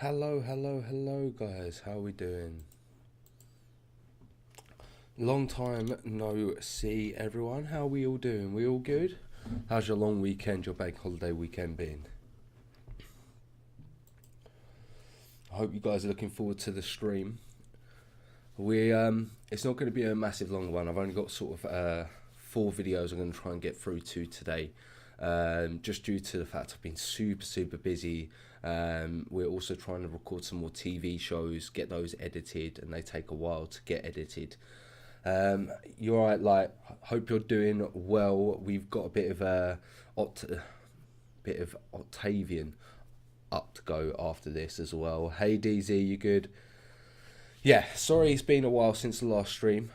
Hello guys, how we doing? Long time no see everyone, how we all doing? We all good? How's your long weekend, your bank holiday weekend been? I hope you guys are looking forward to the stream. It's not going to be a massive long one. I've only got sort of 4 videos I'm going to try and get through to today. Just due to the fact I've been super busy. We're also trying to record some more TV shows, get those edited, and they take a while to get edited. You're right, like, hope you're doing well. We've got a bit of Octavian up to go after this as well. Hey DZ, you good? Yeah, sorry it's been a while since the last stream.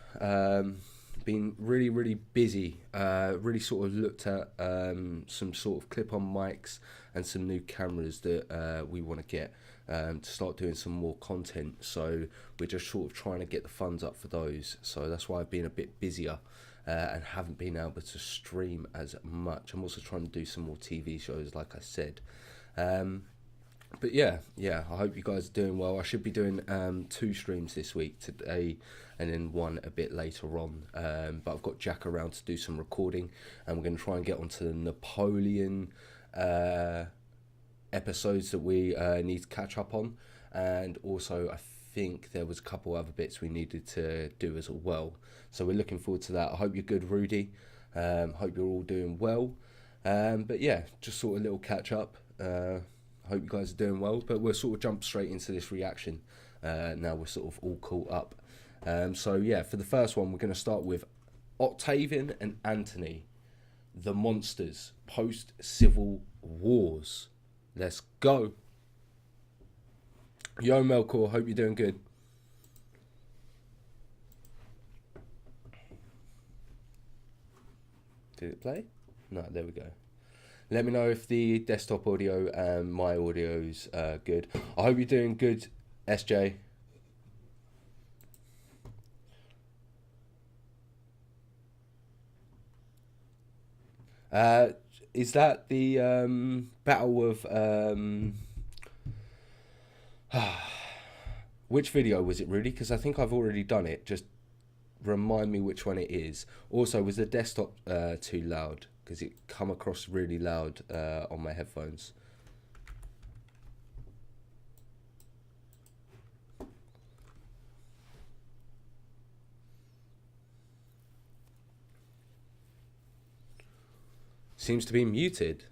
Been really busy. Really sort of looked at some sort of clip-on mics and some new cameras that we want to get to start doing some more content. So we're just sort of trying to get the funds up for those. So that's why I've been a bit busier and haven't been able to stream as much. I'm also trying to do some more TV shows, like I said. But yeah, I hope you guys are doing well. I should be doing 2 streams this week, today and then one a bit later on. But I've got Jack around to do some recording, and we're going to try and get onto the Napoleon episodes that we need to catch up on. And also, I think there was a couple other bits we needed to do as well. So we're looking forward to that. I hope you're good, Rudy. Hope you're all doing well. But yeah, just sort of a little catch up. Hope you guys are doing well, but we'll sort of jump straight into this reaction. Now we're sort of all caught up. So yeah, for the first one, we're going to start with Octavian and Anthony, the monsters post-civil wars. Let's go. Yo, Melkor, hope you're doing good. Did it play? No, there we go. Let me know if the desktop audio and my audio's good. I hope you're doing good, SJ. Is that the Battle of... which video was it, Rudy? Because I think I've already done it. Just remind me which one it is. Also, was the desktop too loud? Because it come across really loud on my headphones. Seems to be muted.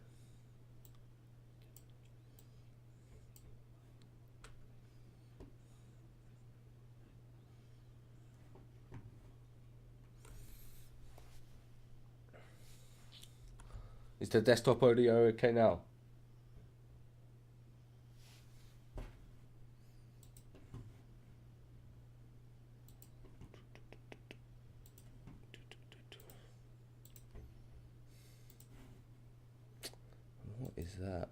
Is the desktop audio okay now? What is that?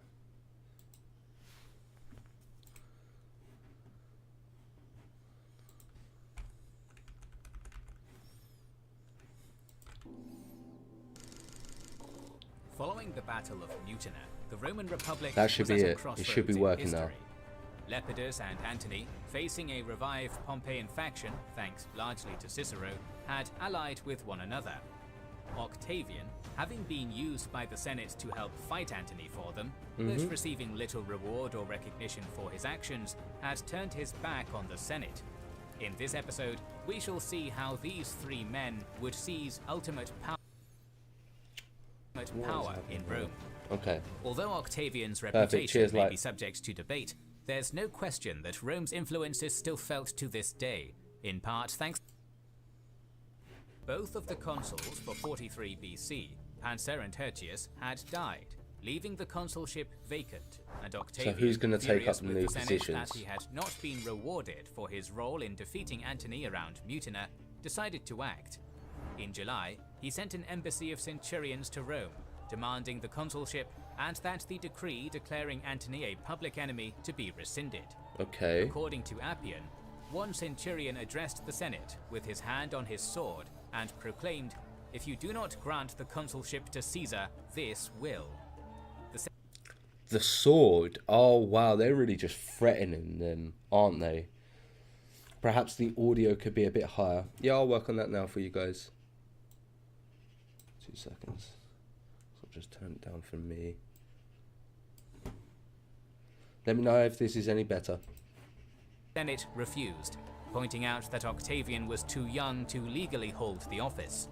Following the Battle of Mutina, the Roman Republic that should be it. It should be working now. now. Lepidus and Antony, facing a revived Pompeian faction, thanks largely to Cicero, had allied with one another. Octavian, having been used by the Senate to help fight Antony for them, but receiving little reward or recognition for his actions, had turned his back on the Senate. In this episode, we shall see how these 3 men would seize ultimate power in Rome. Okay. Although Octavian's reputation may be subject to debate, there's no question that Rome's influence is still felt to this day, in part thanks. Both of the consuls for 43 BC, Pansa and Hirtius, had died, leaving the consulship vacant, and Octavian, so who's going to take up the new positions positions? That he had not been rewarded for his role in defeating Antony around Mutina, decided to act. In July, he sent an embassy of centurions to Rome, demanding the consulship and that the decree declaring Antony a public enemy to be rescinded. Okay. According to Appian, one centurion addressed the Senate with his hand on his sword and proclaimed, "If you do not grant the consulship to Caesar, this will." The sword. Oh wow, they're really just threatening them, aren't they? Perhaps the audio could be a bit higher. Yeah, I'll work on that now for you guys. 2 seconds. So I'll just turn it down for me. Let me know if this is any better. Senate refused, pointing out that Octavian was too young to legally hold the office.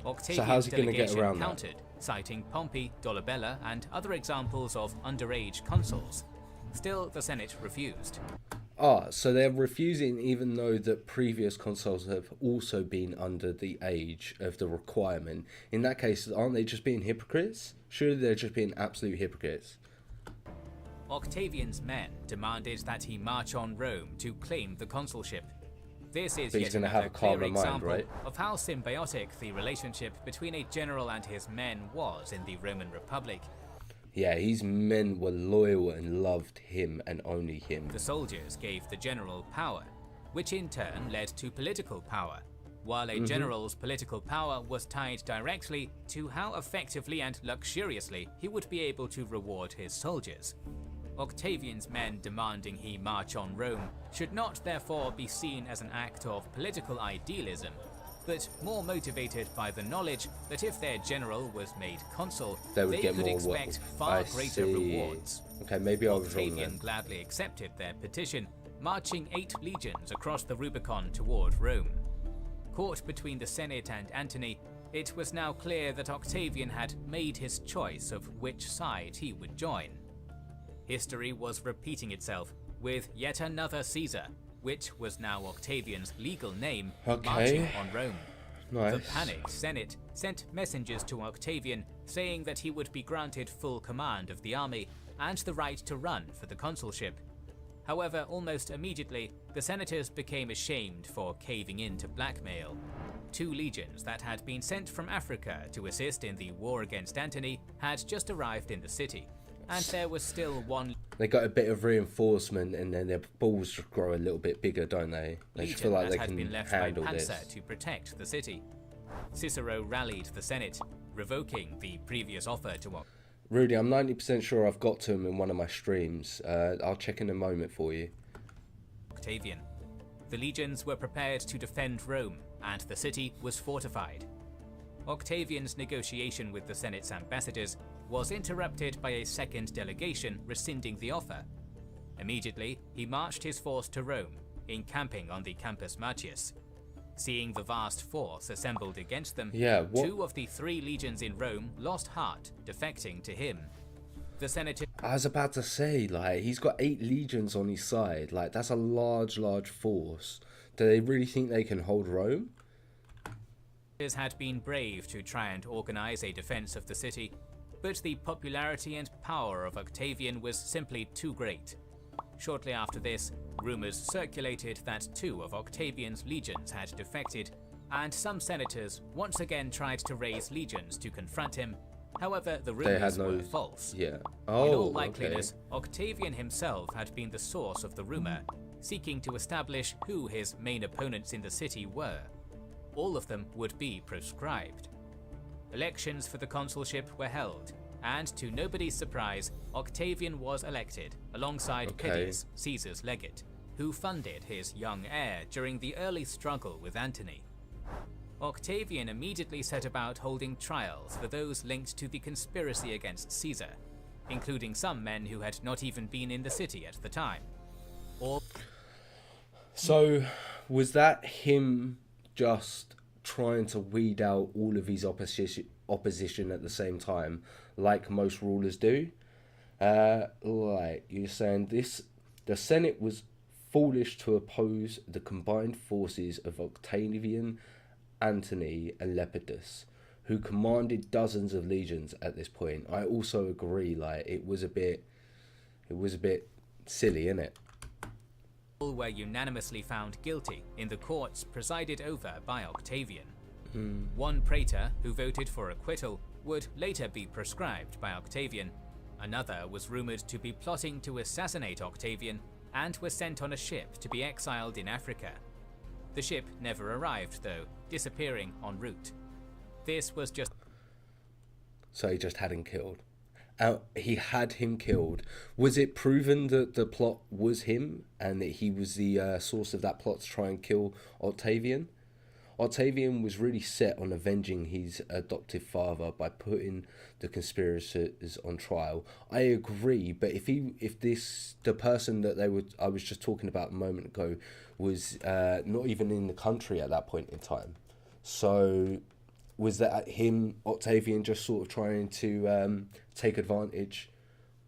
Octavian's how's he gonna get around that? countered, citing Pompey, Dolabella, and other examples of underage consuls. Still, the Senate refused. So they're refusing even though that previous consuls have also been under the age of the requirement. In that case, aren't they just being hypocrites? Surely they're just being absolute hypocrites. Octavian's men demanded that he march on Rome to claim the consulship. This is But he's yet gonna another have a clear calmer mind, example right? of how symbiotic the relationship between a general and his men was in the Roman Republic. Yeah, his men were loyal and loved him and only him. The soldiers gave the general power, which in turn led to political power, while a general's political power was tied directly to how effectively and luxuriously he would be able to reward his soldiers. Octavian's men demanding he march on Rome should not therefore be seen as an act of political idealism, but more motivated by the knowledge that if their general was made consul, They would get could more expect wealth. far I greater see. rewards. Okay, maybe I was wrong Octavian then. gladly accepted their petition, marching 8 legions across the Rubicon toward Rome. Caught between the Senate and Antony, it was now clear that Octavian had made his choice of which side he would join. History was repeating itself with yet another Caesar, which was now Octavian's legal name, marching on Rome. Nice. The panicked Senate sent messengers to Octavian saying that he would be granted full command of the army and the right to run for the consulship. However, almost immediately, the senators became ashamed for caving in to blackmail. 2 legions that had been sent from Africa to assist in the war against Antony had just arrived in the city, and there was still 1 They got a bit of reinforcement and then their balls just grow a little bit bigger, don't they? They just feel legion like that they had can been left by handle this. Pansa to protect the city. Cicero rallied the Senate, revoking the previous offer to Rudy, I'm 90% sure I've got to him in one of my streams. I'll check in a moment for you. Octavian. The legions were prepared to defend Rome, and the city was fortified. Octavian's negotiation with the Senate's ambassadors was interrupted by a second delegation rescinding the offer. Immediately, he marched his force to Rome, encamping on the Campus Martius. Seeing the vast force assembled against them, 2 of the 3 legions in Rome lost heart, defecting to him. The senators I was about to say, like, he's got 8 legions on his side. Like, that's a large force. Do they really think they can hold Rome? had been brave to try and organize a defense of the city, but the popularity and power of Octavian was simply too great. Shortly after this, rumors circulated that 2 of Octavian's legions had defected, and some senators once again tried to raise legions to confront him. However, the rumors were false. Yeah. In all likeliness, Octavian himself had been the source of the rumor, seeking to establish who his main opponents in the city were. All of them would be proscribed. Elections for the consulship were held, and to nobody's surprise, Octavian was elected alongside Pedius, Caesar's legate, who funded his young heir during the early struggle with Antony. Octavian immediately set about holding trials for those linked to the conspiracy against Caesar, including some men who had not even been in the city at the time. So, was that him just trying to weed out all of his opposition at the same time, like most rulers do? Like, you're saying the Senate was foolish to oppose the combined forces of Octavian, Antony, and Lepidus, who commanded dozens of legions at this point. I also agree, like, it was a bit silly, innit? All were unanimously found guilty in the courts presided over by Octavian. One praetor who voted for acquittal would later be proscribed by Octavian. Another was rumored to be plotting to assassinate Octavian and was sent on a ship to be exiled in Africa. The ship never arrived though, disappearing en route. This was just... So he just had him killed. He had him killed. Was it proven that the plot was him and that he was the source of that plot to try and kill Octavian? Octavian was really set on avenging his adoptive father by putting the conspirators on trial. I agree, but if the person that I was just talking about a moment ago was not even in the country at that point in time, so was that him, Octavian, just sort of trying to take advantage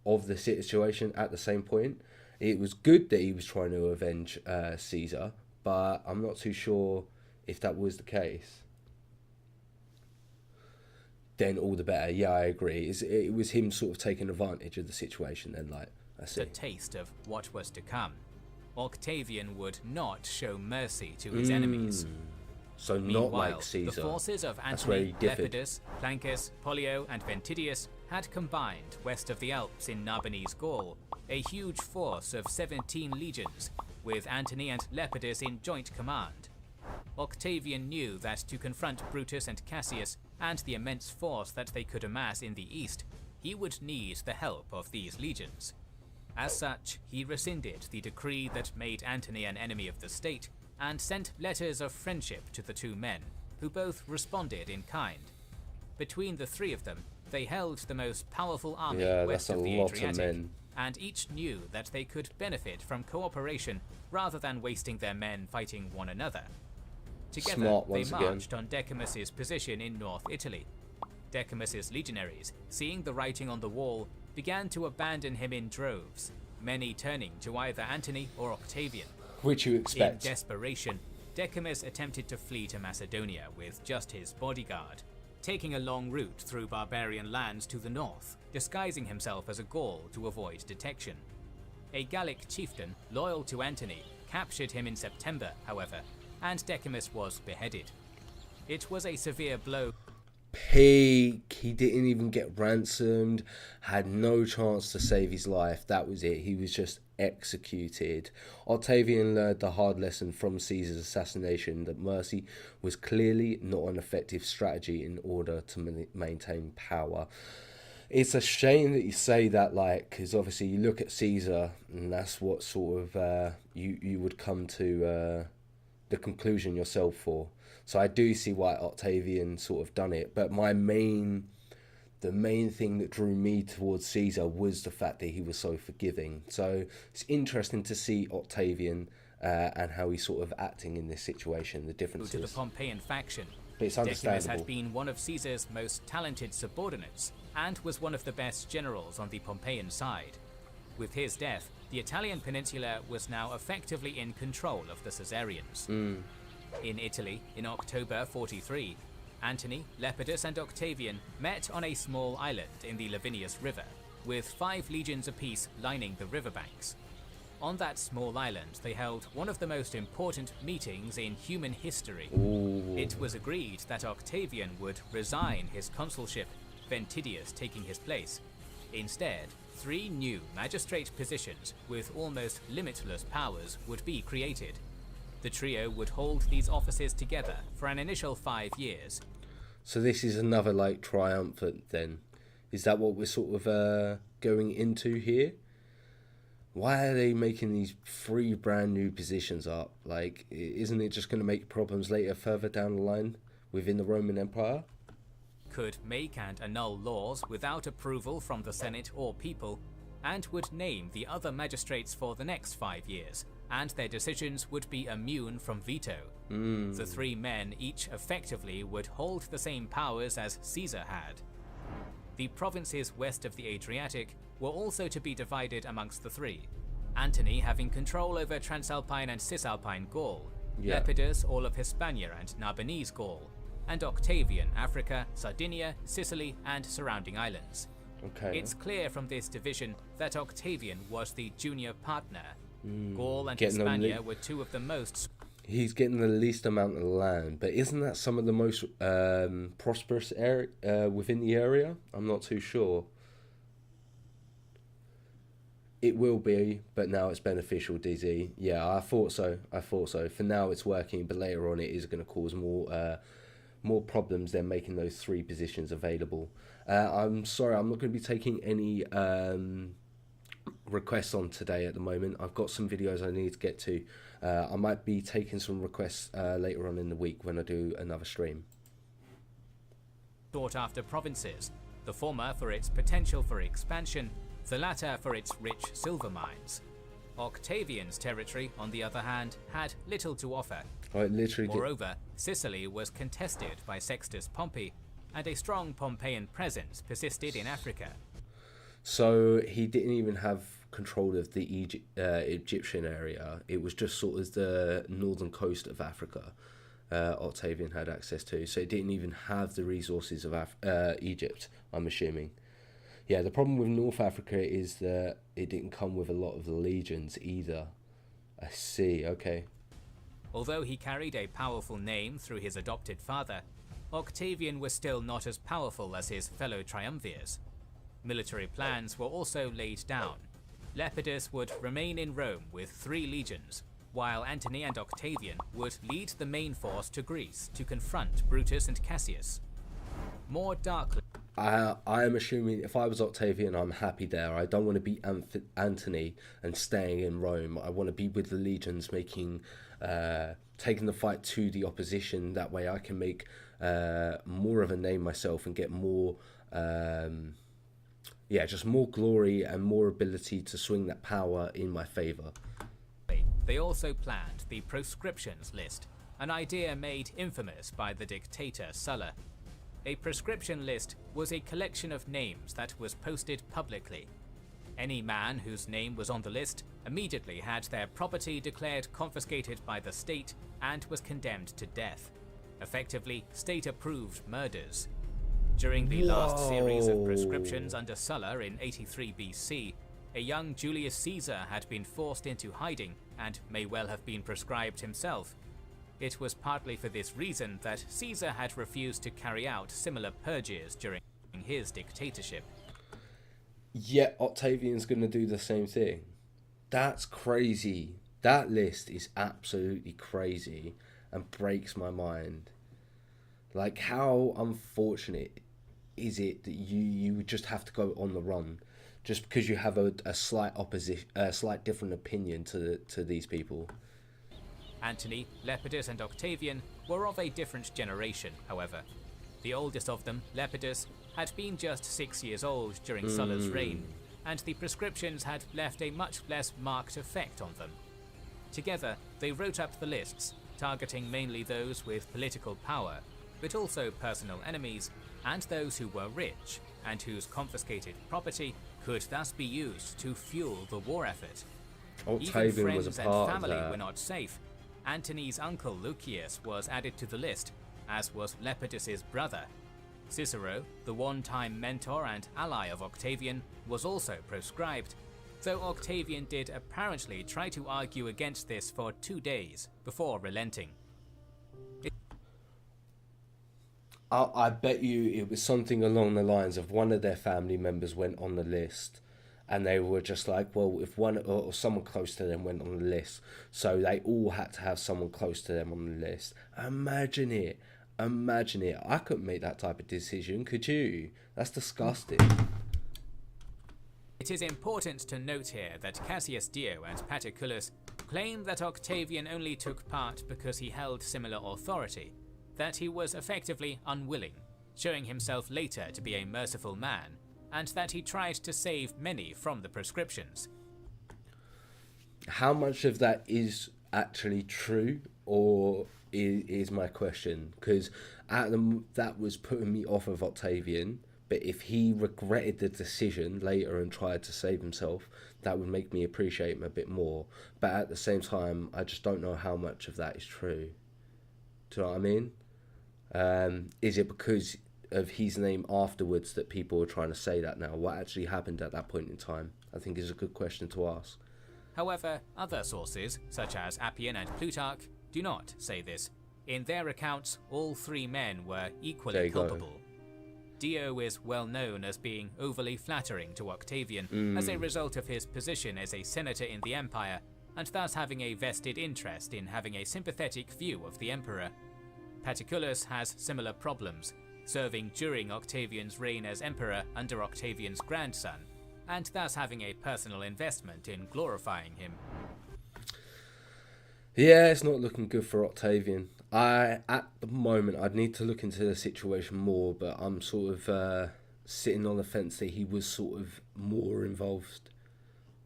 of the situation at the same point? It was good that he was trying to avenge Caesar, but I'm not too sure if that was the case. Then all the better. Yeah, I agree. It was him sort of taking advantage of the situation then, like, I see. A taste of what was to come. Octavian would not show mercy to his enemies. So Meanwhile, not like Caesar. The forces of That's where he Antony, differed. Lepidus, Plancus, Pollio, and Ventidius had combined west of the Alps in Narbonese Gaul, a huge force of 17 legions, with Antony and Lepidus in joint command. Octavian knew that to confront Brutus and Cassius and the immense force that they could amass in the east, he would need the help of these legions. As such, he rescinded the decree that made Antony an enemy of the state and sent letters of friendship to the two men, who both responded in kind. Between the three of them, they held the most powerful army west of the Adriatic, and each knew that they could benefit from cooperation rather than wasting their men fighting one another. Together, they marched on Decimus's position in North Italy. Decimus's legionaries, seeing the writing on the wall, began to abandon him in droves, many turning to either Antony or Octavian. Which you expect. In desperation, Decimus attempted to flee to Macedonia with just his bodyguard, taking a long route through barbarian lands to the north, disguising himself as a Gaul to avoid detection. A Gallic chieftain, loyal to Antony, captured him in September, however, and Decimus was beheaded. It was a severe blow. Peak. He didn't even get ransomed, had no chance to save his life. That was it. He was just executed. Octavian learned the hard lesson from Caesar's assassination that mercy was clearly not an effective strategy in order to maintain power. It's a shame that you say that, like, because obviously you look at Caesar and that's what sort of you would come to the conclusion yourself for. So I do see why Octavian sort of done it, but the main thing that drew me towards Caesar was the fact that he was so forgiving. So it's interesting to see Octavian and how he's sort of acting in this situation, the differences. To the Pompeian faction, but it's understandable. Decimus had been one of Caesar's most talented subordinates and was one of the best generals on the Pompeian side. With his death, the Italian peninsula was now effectively in control of the Caesarians. In Italy, in October 43, Antony, Lepidus, and Octavian met on a small island in the Lavinius River, with 5 legions apiece lining the riverbanks. On that small island, they held one of the most important meetings in human history. It was agreed that Octavian would resign his consulship, Ventidius taking his place. Instead, 3 new magistrate positions with almost limitless powers would be created. The trio would hold these offices together for an initial 5 years. So this is another, like, triumphant then? Is that what we're sort of going into here? Why are they making these 3 brand new positions up? Like, isn't it just going to make problems later further down the line within the Roman Empire? Could make and annul laws without approval from the Senate or people, and would name the other magistrates for the next 5 years, and their decisions would be immune from veto. The 3 men each effectively would hold the same powers as Caesar had. The provinces west of the Adriatic were also to be divided amongst the 3, Antony having control over Transalpine and Cisalpine Gaul, Lepidus all of Hispania and Narbonese Gaul, and Octavian Africa, Sardinia, Sicily, and surrounding islands. It's clear from this division that Octavian was the junior partner. Gaul and Hispania were 2 of the most... He's getting the least amount of land, but isn't that some of the most prosperous area within the area? I'm not too sure. It will be, but now it's beneficial, DZ. Yeah, I thought so. For now it's working, but later on it is going to cause more problems than making those 3 positions available. I'm sorry, I'm not going to be taking any requests on today at the moment. I've got some videos I need to get to. I might be taking some requests later on in the week when I do another stream. Sought after provinces, the former for its potential for expansion, the latter for its rich silver mines. Octavian's territory, on the other hand, had little to offer. Moreover, Sicily was contested by Sextus Pompey, and a strong Pompeian presence persisted in Africa. So he didn't even have control of the Egyptian area. It was just sort of the northern coast of Africa Octavian had access to. So it didn't even have the resources of Egypt, I'm assuming. Yeah, the problem with North Africa is that it didn't come with a lot of legions either. I see, okay. Although he carried a powerful name through his adopted father, Octavian was still not as powerful as his fellow triumvirs. Military plans were also laid down. Lepidus would remain in Rome with 3 legions, while Antony and Octavian would lead the main force to Greece to confront Brutus and Cassius. More darkly, I am assuming if I was Octavian, I'm happy there. I don't want to be Antony and staying in Rome. I want to be with the legions, making taking the fight to the opposition. That way I can make more of a name myself and get more, just more glory and more ability to swing that power in my favour. they also planned the proscriptions list, an idea made infamous by the dictator Sulla. A proscription list was a collection of names that was posted publicly. Any man whose name was on the list immediately had their property declared confiscated by the state and was condemned to death. Effectively, state-approved murders. During the last series of proscriptions under Sulla in 83 BC, a young Julius Caesar had been forced into hiding and may well have been proscribed himself. It was partly for this reason that Caesar had refused to carry out similar purges during his dictatorship. Yet Octavian's going to do the same thing. That's crazy. That list is absolutely crazy and breaks my mind. Like, how unfortunate is it that you just have to go on the run just because you have a slight different opinion to these people? Antony, Lepidus and Octavian were of a different generation, however. The oldest of them, Lepidus, had been just 6 years old during Sulla's reign, and the proscriptions had left a much less marked effect on them. Together, they wrote up the lists, targeting mainly those with political power, but also personal enemies, and those who were rich, and whose confiscated property could thus be used to fuel the war effort. Octavian Even friends was a and part family of that. were not safe. Antony's uncle Lucius was added to the list, as was Lepidus's brother. Cicero, the one-time mentor and ally of Octavian, was also proscribed, though Octavian did apparently try to argue against this for 2 days before relenting. I bet you it was something along the lines of one of their family members went on the list and they were just like, well, if one or someone close to them went on the list, so they all had to have someone close to them on the list. Imagine it. I couldn't make that type of decision, could you? That's disgusting. It is important to note here that Cassius Dio and Paterculus claim that Octavian only took part because he held similar authority, that he was effectively unwilling, showing himself later to be a merciful man, and that he tried to save many from the proscriptions. How much of that is actually true, or is my question? Because that was putting me off of Octavian, but if he regretted the decision later and tried to save himself, that would make me appreciate him a bit more. But at the same time, I just don't know how much of that is true. Do you know what I mean? Is it because of his name afterwards that people are trying to say that now? What actually happened at that point in time, I think, is a good question to ask. However, other sources, such as Appian and Plutarch, do not say this. In their accounts, all 3 men were equally culpable. Dio is well known as being overly flattering to Octavian as a result of his position as a senator in the empire, and thus having a vested interest in having a sympathetic view of the emperor. Paterculus has similar problems, serving during Octavian's reign as emperor under Octavian's grandson, and thus having a personal investment in glorifying him. Yeah, it's not looking good for Octavian. At the moment, I'd need to look into the situation more, but I'm sort of sitting on the fence that he was sort of more involved.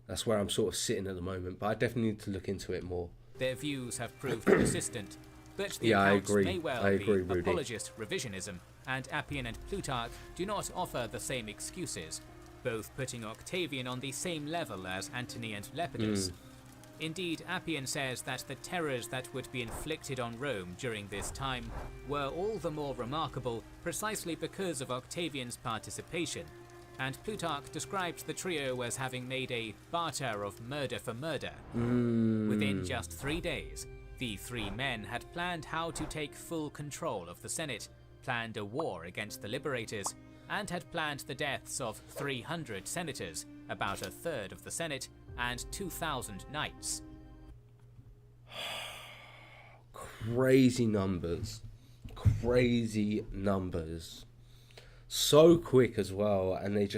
That's where I'm sort of sitting at the moment, but I definitely need to look into it more. Their views have proved consistent, but the accounts may well be Rudy. apologist revisionism, and Appian and Plutarch do not offer the same excuses, both putting Octavian on the same level as Antony and Lepidus. Indeed, Appian says that the terrors that would be inflicted on Rome during this time were all the more remarkable precisely because of Octavian's participation, and Plutarch describes the trio as having made a barter of murder for murder. Within just 3 days, the three men had planned how to take full control of the Senate, planned a war against the liberators, and had planned the deaths of 300 senators, about a third of the Senate, and 2,000 knights. Crazy numbers. Crazy numbers. So quick as well, and they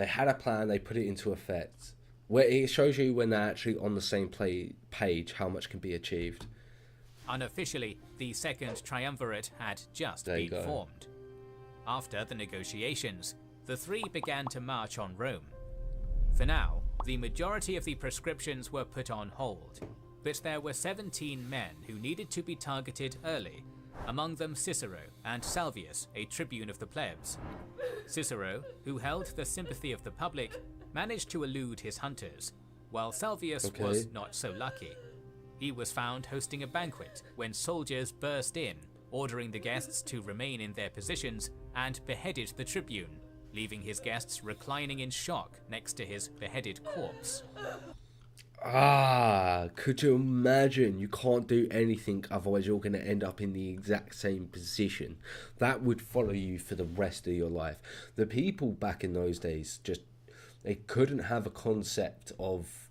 had a plan, they put it into effect. Where it shows you when they're actually on the same page how much can be achieved. Unofficially, the second triumvirate had just been formed. After the negotiations, the three began to march on Rome. For now, the majority of the proscriptions were put on hold, but there were 17 men who needed to be targeted early, among them Cicero and Salvius, a tribune of the plebs. Cicero, who held the sympathy of the public, managed to elude his hunters, while Salvius was not so lucky. He was found hosting a banquet when soldiers burst in, ordering the guests to remain in their positions, and beheaded the tribune, leaving his guests reclining in shock next to his beheaded corpse. Could you imagine? You can't do anything, otherwise you're going to end up in the exact same position. That would follow you for the rest of your life. The people back in those days, they couldn't have a concept of,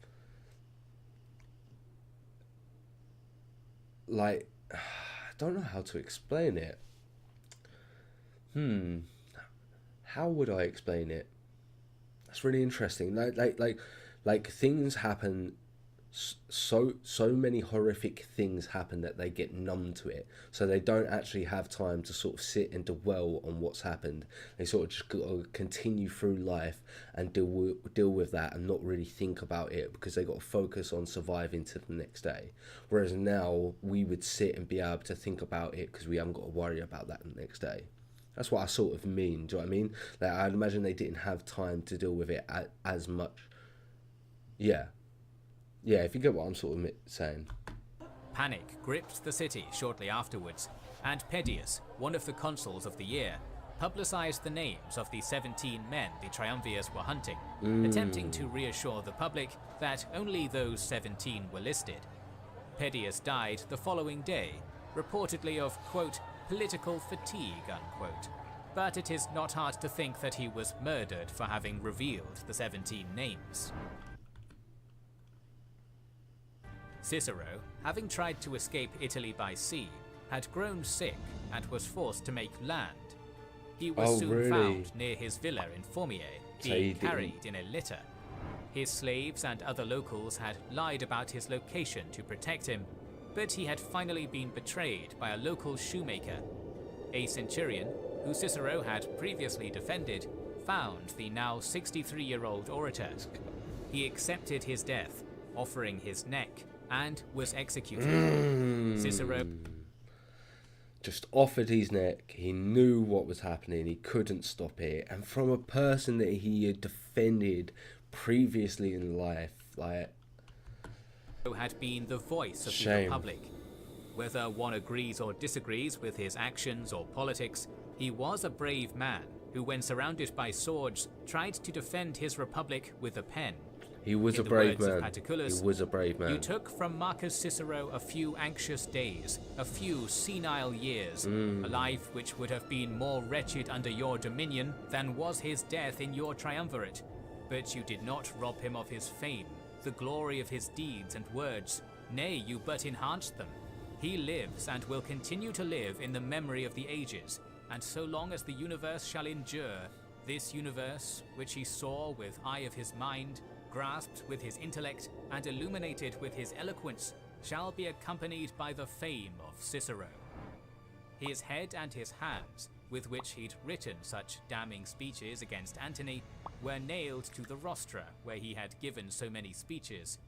like, I don't know how to explain it. How would I explain it? That's really interesting. Like things happen, so many horrific things happen that they get numb to it. So they don't actually have time to sort of sit and dwell on what's happened. They sort of just gotta continue through life and deal with that and not really think about it, because they got to focus on surviving to the next day. Whereas now we would sit and be able to think about it because we haven't got to worry about that the next day. That's what I sort of mean. Do you know what I mean? Like, I'd imagine they didn't have time to deal with it as much. Yeah, if you get what I'm sort of saying. Panic gripped the city shortly afterwards, and Pedius, one of the consuls of the year, publicized the names of the 17 men the triumvirs were hunting, attempting to reassure the public that only those 17 were listed. Pedius died the following day, reportedly of, quote, political fatigue, unquote. But it is not hard to think that he was murdered for having revealed the 17 names. Cicero, having tried to escape Italy by sea, had grown sick and was forced to make land. He was soon found near his villa in Formiae, being carried in a litter. His slaves and other locals had lied about his location to protect him, but he had finally been betrayed by a local shoemaker. A centurion, who Cicero had previously defended, found the now 63-year-old orator. He accepted his death, offering his neck, and was executed. Cicero just offered his neck. He knew what was happening. He couldn't stop it. And from a person that he had defended previously in life, like, had been the voice of the Republic. Whether one agrees or disagrees with his actions or politics, he was a brave man who, when surrounded by swords, tried to defend his Republic with a pen. He was a brave man. He was a brave man. You took from Marcus Cicero a few anxious days, a few senile years, a life which would have been more wretched under your dominion than was his death in your triumvirate. But you did not rob him of his fame, the glory of his deeds and words. Nay, you but enhanced them. He lives and will continue to live in the memory of the ages, and so long as the universe shall endure, this universe, which he saw with eye of his mind, grasped with his intellect, and illuminated with his eloquence, shall be accompanied by the fame of Cicero. His head and his hands, with which he'd written such damning speeches against Antony, were nailed to the rostra where he had given so many speeches.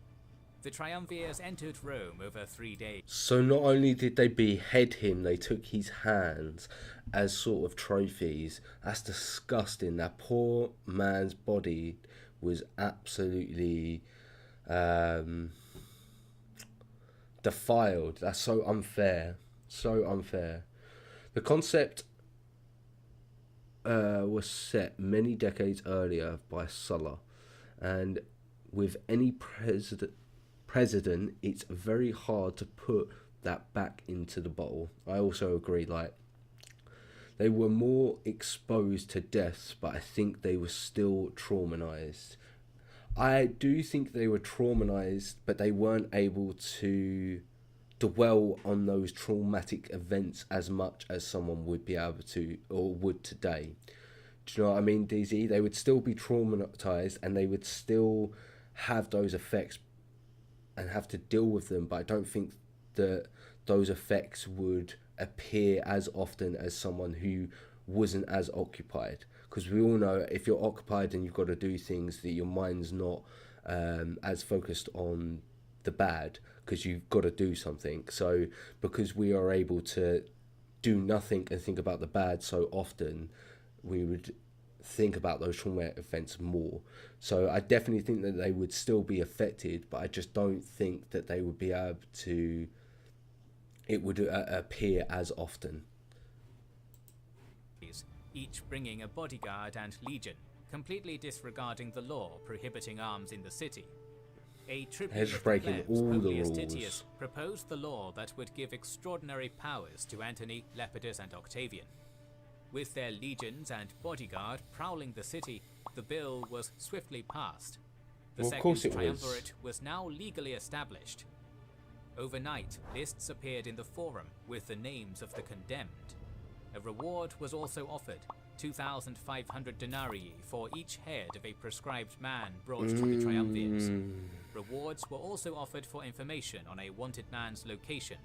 The triumvirs entered Rome over 3 days. So not only did they behead him, they took his hands as sort of trophies. That's disgusting. That poor man's body was absolutely defiled. That's so unfair. So unfair. The concept was set many decades earlier by Sulla, and with any president, it's very hard to put that back into the bottle. I also agree, like, they were more exposed to deaths, but I think they were still traumatized. I do think they were traumatized, but they weren't able to dwell on those traumatic events as much as someone would be able to, or would today. Do you know what I mean, DZ? They would still be traumatized and they would still have those effects and have to deal with them, but I don't think that those effects would appear as often as someone who wasn't as occupied. Because we all know if you're occupied and you've got to do things, that your mind's not as focused on the bad, because you've got to do something. So because we are able to do nothing and think about the bad so often, we would think about those traumatic events more. So I definitely think that they would still be affected, but I just don't think that they would be able to, it would appear as often. Each bringing a bodyguard and legion, completely disregarding the law prohibiting arms in the city. A tribune of breaking plebs, all the Publius rules. Titius, proposed the law that would give extraordinary powers to Antony, Lepidus, and Octavian. With their legions and bodyguard prowling the city, the bill was swiftly passed. The Well, of course second it was. triumvirate was now legally established. Overnight, lists appeared in the forum with the names of the condemned. A reward was also offered, 2,500 denarii for each head of a prescribed man brought to the triumvirs. Rewards were also offered for information on a wanted man's location,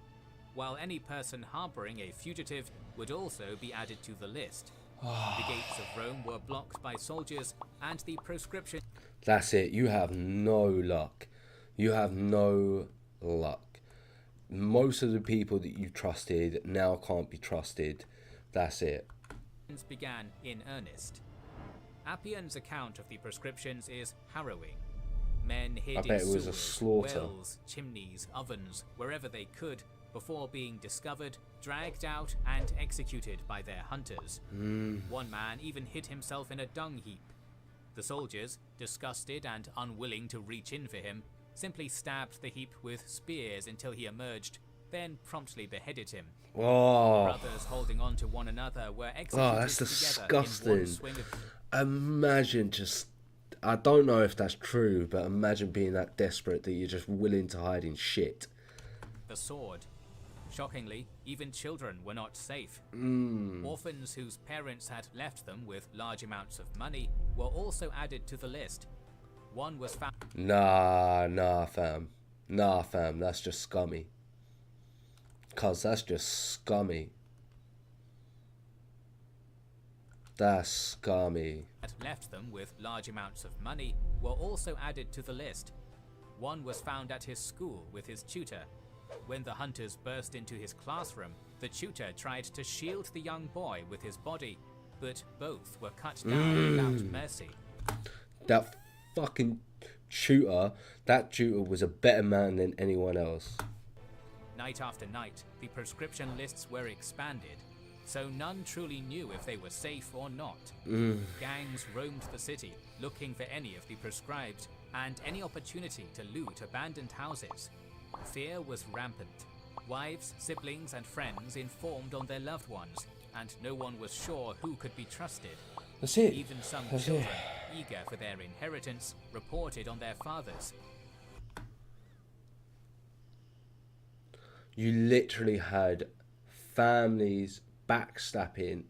while any person harboring a fugitive would also be added to the list. The gates of Rome were blocked by soldiers, and the proscription... That's it. You have no luck. You have no luck. Most of the people that you trusted now can't be trusted. That's it. began in earnest. Appian's account of the proscriptions is harrowing. Men hid I bet in it was a sewers, slaughter. wells, chimneys, ovens, wherever they could, before being discovered, dragged out, and executed by their hunters. One man even hid himself in a dung heap. The soldiers, disgusted and unwilling to reach in for him, simply stabbed the heap with spears until he emerged, then promptly beheaded him. Oh, Brothers holding on to one another were executed that's together in one disgusting. swing of... Imagine just... I don't know if that's true, but imagine being that desperate that you're just willing to hide in shit. the sword. Shockingly, even children were not safe. Orphans whose parents had left them with large amounts of money were also added to the list. One was found... Nah, fam. Nah, fam, that's just scummy. Cuz that's just scummy. That's scummy. Had left them with large amounts of money were also added to the list. One was found at his school with his tutor. When the hunters burst into his classroom, the tutor tried to shield the young boy with his body, but both were cut down without mercy. That fucking tutor, that tutor was a better man than anyone else. Night after night, the proscription lists were expanded, so none truly knew if they were safe or not. Gangs roamed the city, looking for any of the proscribed, and any opportunity to loot abandoned houses. Fear was rampant. Wives, siblings, and friends informed on their loved ones, and no one was sure who could be trusted. That's it. Even some That's children, it. eager for their inheritance, reported on their fathers. You literally had families backstabbing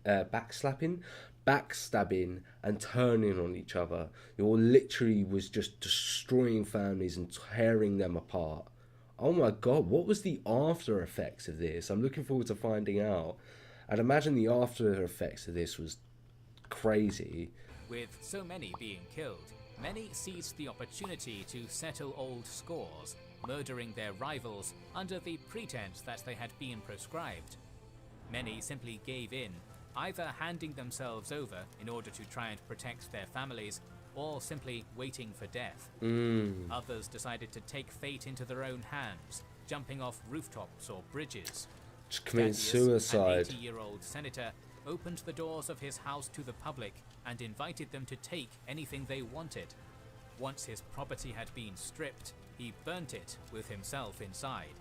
and turning on each other. You're literally was just destroying families and tearing them apart. Oh my god, what was the after effects of this? I'm looking forward to finding out. I'd imagine the after effects of this was crazy. With so many being killed, many seized the opportunity to settle old scores, murdering their rivals under the pretense that they had been proscribed. Many simply gave in, either handing themselves over in order to try and protect their families, or simply waiting for death. Others decided to take fate into their own hands, jumping off rooftops or bridges. Just committing Statius, suicide. an 80-year-old senator, opened the doors of his house to the public and invited them to take anything they wanted. Once his property had been stripped, he burnt it with himself inside.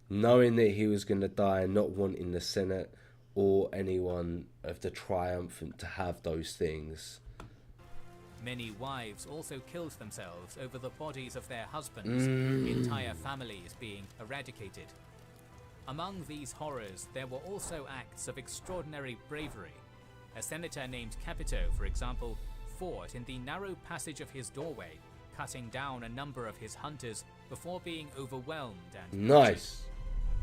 Knowing that he was going to die and not wanting the Senate or anyone of the triumphant to have those things. Many wives also killed themselves over the bodies of their husbands, entire families being eradicated. Among these horrors, there were also acts of extraordinary bravery. A senator named Capito, for example, fought in the narrow passage of his doorway, cutting down a number of his hunters before being overwhelmed and Nice.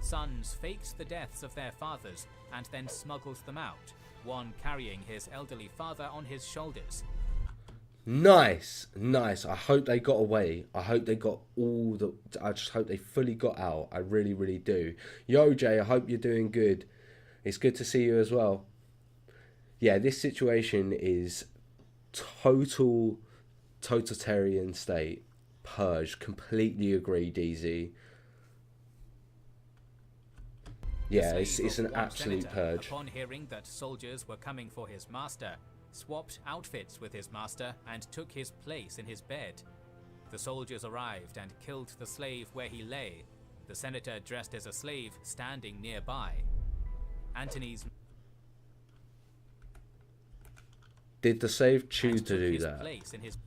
Sons faked the deaths of their fathers and then smuggled them out, one carrying his elderly father on his shoulders. Nice. I hope they got away. I hope they got I just hope they fully got out. I really, really do. Yo, Jay, I hope you're doing good. It's good to see you as well. Yeah, this situation is totalitarian state. Purge. Completely agree, DZ. Yeah, it's an absolute purge. Upon hearing that soldiers were coming for his master, swapped outfits with his master and took his place in his bed. The soldiers arrived and killed the slave where he lay, the senator dressed as a slave standing nearby. Antony's Did the slave choose to do that? Place in his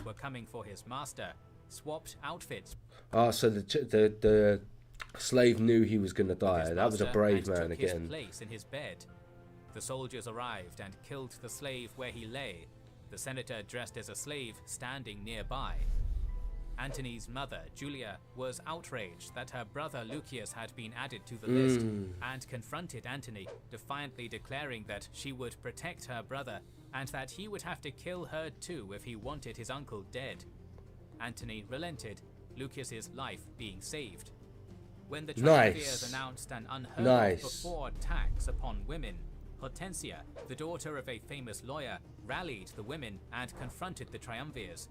were coming for his master, swapped outfits. Ah, so the slave knew he was going to die. That was a brave man again. His place in his bed. The soldiers arrived and killed the slave where he lay, the senator dressed as a slave standing nearby. Antony's mother, Julia, was outraged that her brother Lucius had been added to the list and confronted Antony, defiantly declaring that she would protect her brother and that he would have to kill her too if he wanted his uncle dead. Antony relented, Lucius's life being saved. When the triumvirs announced an unheard of before tax upon women, Hortensia, the daughter of a famous lawyer, rallied the women and confronted the triumvirs.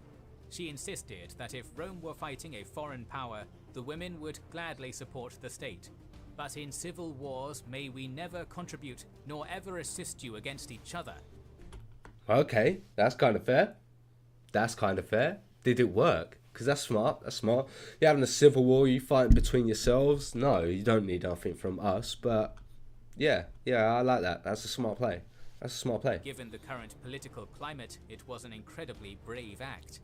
She insisted that if Rome were fighting a foreign power, the women would gladly support the state. But in civil wars may we never contribute nor ever assist you against each other. Okay, that's kind of fair. Did it work? Because that's smart. You're having a civil war, you fighting between yourselves. No, you don't need nothing from us. But yeah, I like that. That's a smart play. Given the current political climate, it was an incredibly brave act.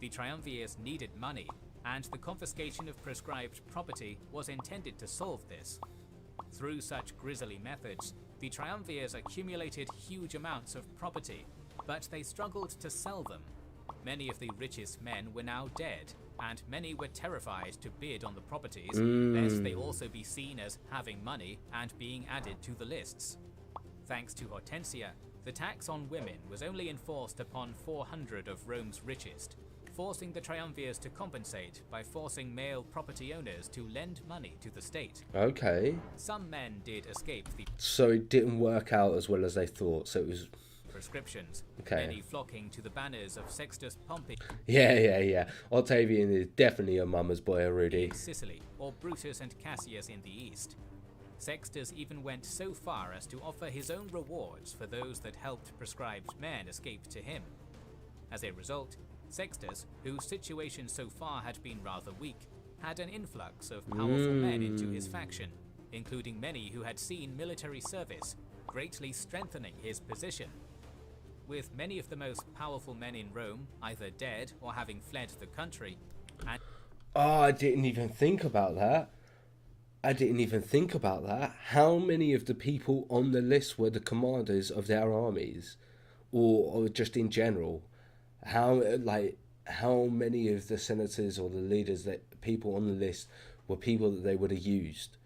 The triumvirs needed money, and the confiscation of prescribed property was intended to solve this. Through such grisly methods, the triumvirs accumulated huge amounts of property, but they struggled to sell them. Many of the richest men were now dead, and many were terrified to bid on the properties, lest they also be seen as having money and being added to the lists. Thanks to Hortensia, the tax on women was only enforced upon 400 of Rome's richest, forcing the triumvirs to compensate by forcing male property owners to lend money to the state. Okay. Some men did escape the So it didn't work out as well as they thought. So it was prescriptions. Okay. Many flocking to the banners of Sextus Pompey. Yeah. Octavian is definitely a mama's boy, Rudy. In Sicily, or Brutus and Cassius in the east. Sextus even went so far as to offer his own rewards for those that helped prescribed men escape to him. As a result, Sextus, whose situation so far had been rather weak, had an influx of powerful men into his faction, including many who had seen military service, greatly strengthening his position. With many of the most powerful men in Rome either dead or having fled the country, and Oh, I didn't even think about that. I didn't even think about that. How many of the people on the list were the commanders of their armies, or just in general? How many of the senators or the leaders that people on the list were people that they would have used?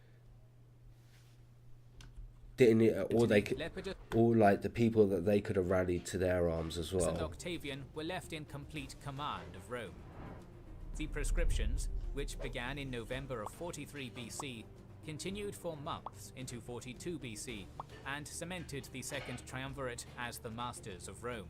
Didn't it, or like the people that they could have rallied to their arms as well. And Octavian were left in complete command of Rome. The proscriptions, which began in November of 43 BC, continued for months into 42 BC and cemented the Second Triumvirate as the masters of Rome.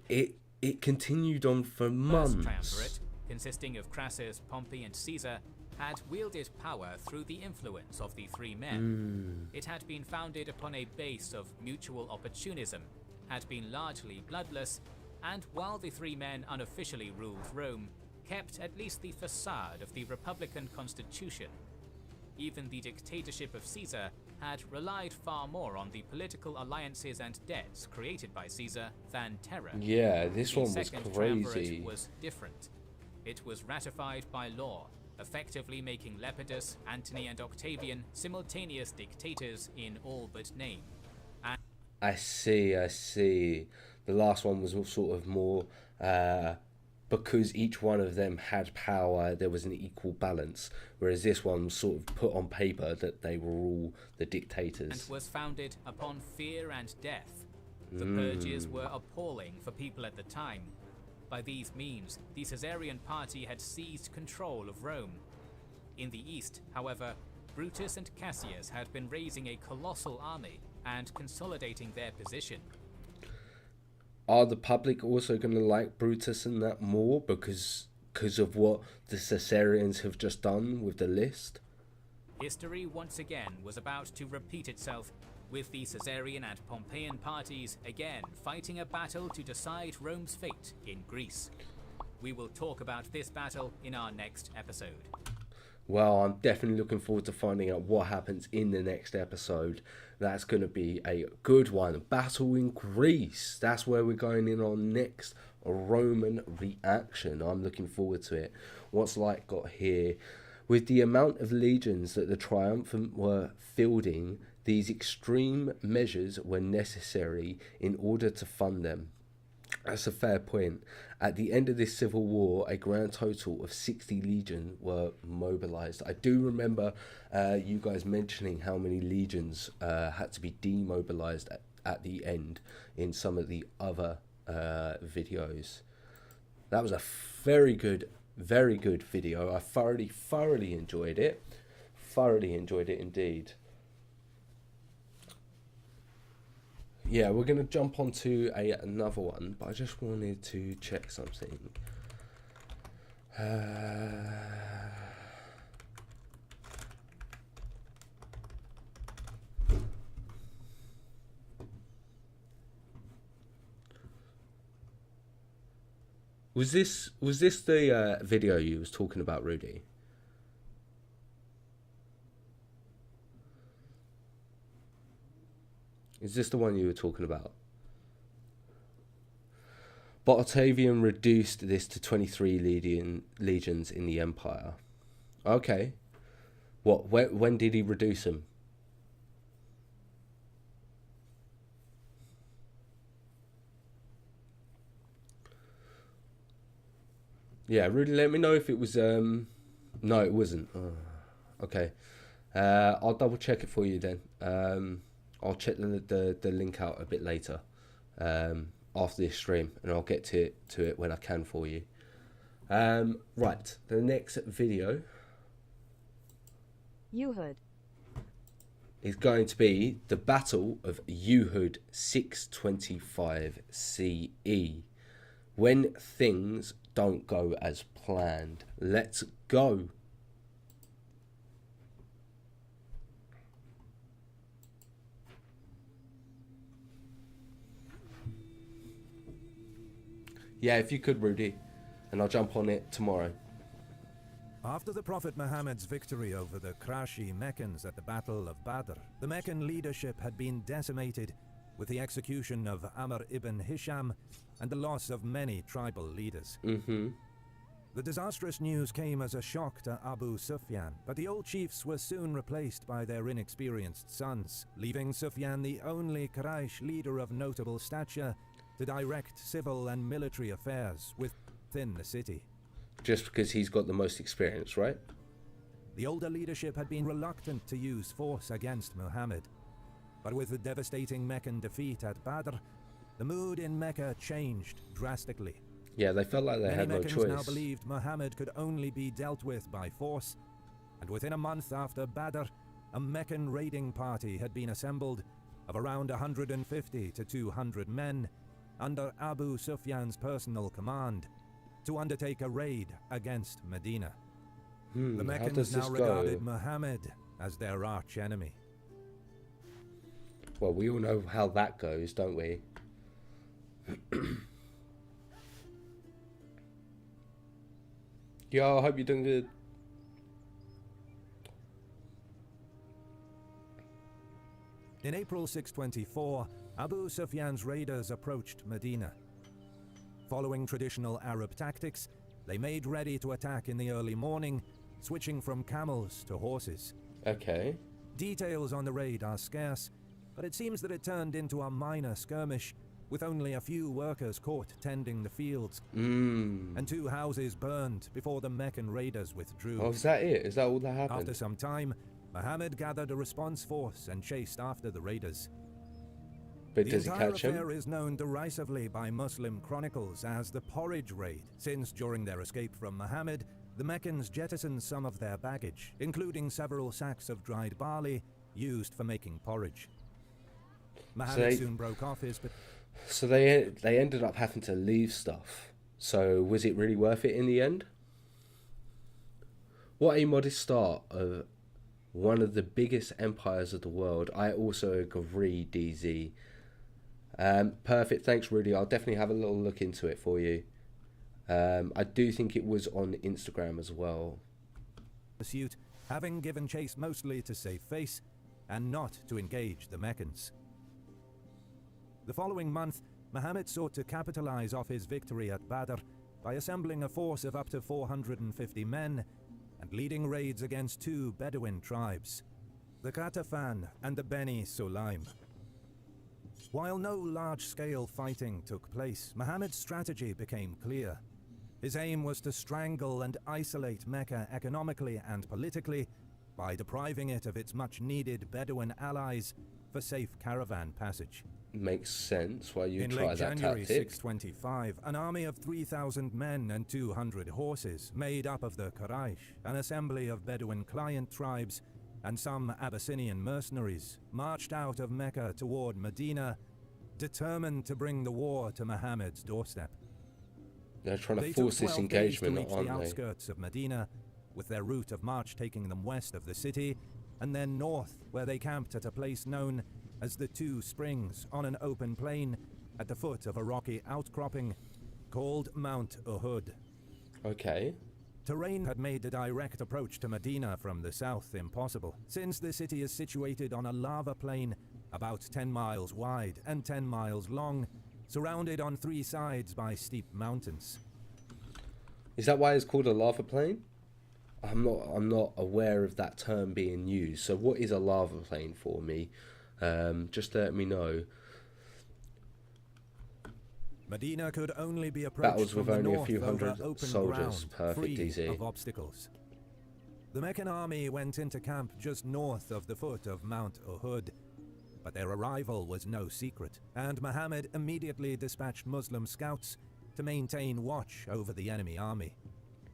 It continued on for months. The First Triumvirate, consisting of Crassus, Pompey and Caesar, had wielded power through the influence of the three men. It had been founded upon a base of mutual opportunism, had been largely bloodless, and while the three men unofficially ruled Rome, kept at least the facade of the Republican Constitution. Even the dictatorship of Caesar had relied far more on the political alliances and debts created by Caesar than terror. Yeah, this one was crazy. The Second Triumvirate was different. It was ratified by law, effectively making Lepidus, Antony and Octavian simultaneous dictators in all but name. I see. The last one was sort of more because each one of them had power, there was an equal balance, whereas this one was sort of put on paper that they were all the dictators. And was founded upon fear and death. The purges were appalling for people at the time. By these means, the Caesarian party had seized control of Rome. In the east, however, Brutus and Cassius had been raising a colossal army and consolidating their position. Are the public also going to like Brutus and that more because of what the Caesarians have just done with the list? History once again was about to repeat itself, with the Caesarian and Pompeian parties again fighting a battle to decide Rome's fate in Greece. We will talk about this battle in our next episode. Well, I'm definitely looking forward to finding out what happens in the next episode. That's going to be a good one. Battle in Greece. That's where we're going in on next Roman reaction. I'm looking forward to it. What's light got here? With the amount of legions that the triumvirate were fielding, these extreme measures were necessary in order to fund them. That's a fair point. At the end of this civil war, a grand total of 60 legions were mobilized. I do remember you guys mentioning how many legions had to be demobilized at the end in some of the other videos. That was a very good video. I thoroughly enjoyed it. Thoroughly enjoyed it indeed. Yeah, we're going to jump onto another one, but I just wanted to check something. Was this the video you was talking about, Rudy? Is this the one you were talking about? But Octavian reduced this to 23 legions in the empire. Okay. What? When did he reduce them? Yeah, Rudy, let me know if it was... No, it wasn't. Oh, okay. I'll double check it for you then. I'll check the link out a bit later after this stream, and I'll get to it when I can for you. Right, the next video Uhud is going to be the Battle of Uhud 625 CE, when things don't go as planned. Let's go. Yeah, if you could, Rudy, and I'll jump on it tomorrow. After the Prophet Muhammad's victory over the Qurashi Meccans at the Battle of Badr, the Meccan leadership had been decimated with the execution of Amr ibn Hisham and the loss of many tribal leaders. The disastrous news came as a shock to Abu Sufyan, but the old chiefs were soon replaced by their inexperienced sons, leaving Sufyan the only Quraysh leader of notable stature to direct civil and military affairs within the city. Just because he's got the most experience, right? The older leadership had been reluctant to use force against Muhammad, but with the devastating Meccan defeat at Badr, the mood in Mecca changed drastically. Yeah, they felt like they had no choice. Many Meccans now believed Muhammad could only be dealt with by force, and within a month after Badr, a Meccan raiding party had been assembled of around 150 to 200 men under Abu Sufyan's personal command to undertake a raid against Medina. The Meccans now regarded Muhammad as their arch-enemy. Well, we all know how that goes, don't we? Yo, I hope you're doing good. In April 624, Abu Sufyan's raiders approached Medina. Following traditional Arab tactics, they made ready to attack in the early morning, switching from camels to horses. Okay. Details on the raid are scarce, but it seems that it turned into a minor skirmish, with only a few workers caught tending the fields, and 2 houses burned before the Meccan raiders withdrew. Oh, is that it? Is that all that happened? After some time, Muhammad gathered a response force and chased after the raiders. But does he catch him? The entire affair is known derisively by Muslim chronicles as the Porridge Raid, since during their escape from Muhammad, the Meccans jettisoned some of their baggage, including several sacks of dried barley used for making porridge. Muhammad soon broke off his... So they ended up having to leave stuff. So was it really worth it in the end? What a modest start of one of the biggest empires of the world. I also agree, DZ. Perfect, thanks Rudy. I'll definitely have a little look into it for you. I do think it was on Instagram as well. Pursuit, having given chase mostly to save face and not to engage the Meccans. The following month, Muhammad sought to capitalize off his victory at Badr by assembling a force of up to 450 men and leading raids against 2 Bedouin tribes, the Ghatafan and the Beni Sulaim. While no large-scale fighting took place, Muhammad's strategy became clear. His aim was to strangle and isolate Mecca economically and politically by depriving it of its much-needed Bedouin allies for safe caravan passage. Makes sense why you try that tactic. In late January 625, an army of 3,000 men and 200 horses, made up of the Quraysh, an assembly of Bedouin client tribes, and some Abyssinian mercenaries, marched out of Mecca toward Medina, determined to bring the war to Muhammad's doorstep. They're trying to force this engagement, aren't they? They took 12 days to reach the outskirts of Medina, with their route of march taking them west of the city, and then north, where they camped at a place known as the 2 Springs on an open plain at the foot of a rocky outcropping called Mount Uhud. Okay. Terrain had made the direct approach to Medina from the south impossible, since the city is situated on a lava plain about 10 miles wide and 10 miles long, surrounded on 3 sides by steep mountains. Is that why it's called a lava plain? I'm not aware of that term being used. So what is a lava plain for me? Just let me know. Medina could only be approached Battles with from only the north a few hundred over open soldiers. ground, Perfect, free easy. of obstacles. The Meccan army went into camp just north of the foot of Mount Uhud, but their arrival was no secret, and Muhammad immediately dispatched Muslim scouts to maintain watch over the enemy army.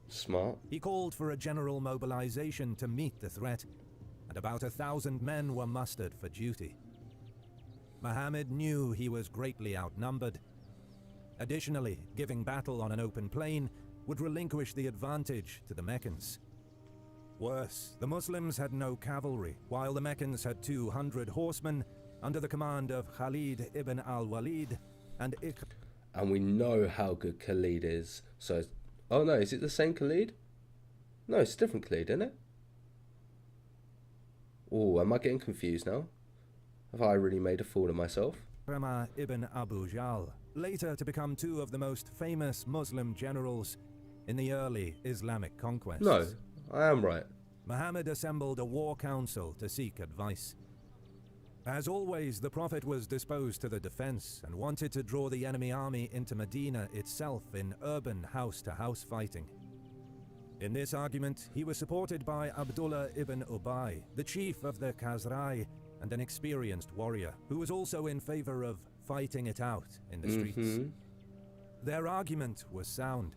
Smart. He called for a general mobilization to meet the threat, and about 1,000 men were mustered for duty. Muhammad knew he was greatly outnumbered. Additionally, giving battle on an open plain would relinquish the advantage to the Meccans. Worse, the Muslims had no cavalry, while the Meccans had 200 horsemen under the command of Khalid ibn al-Walid and And we know how good Khalid is. So, oh no, is it the same Khalid? No, it's a different Khalid, isn't it? Oh, am I getting confused now? Have I really made a fool of myself? Ibn Abu Jal, later to become 2 of the most famous Muslim generals in the early Islamic conquests. No, I am right. Muhammad assembled a war council to seek advice. As always, the Prophet was disposed to the defense and wanted to draw the enemy army into Medina itself in urban house-to-house fighting. In this argument, he was supported by Abdullah ibn Ubay, the chief of the Khazraj and an experienced warrior, who was also in favor of fighting it out in the streets. Their argument was sound.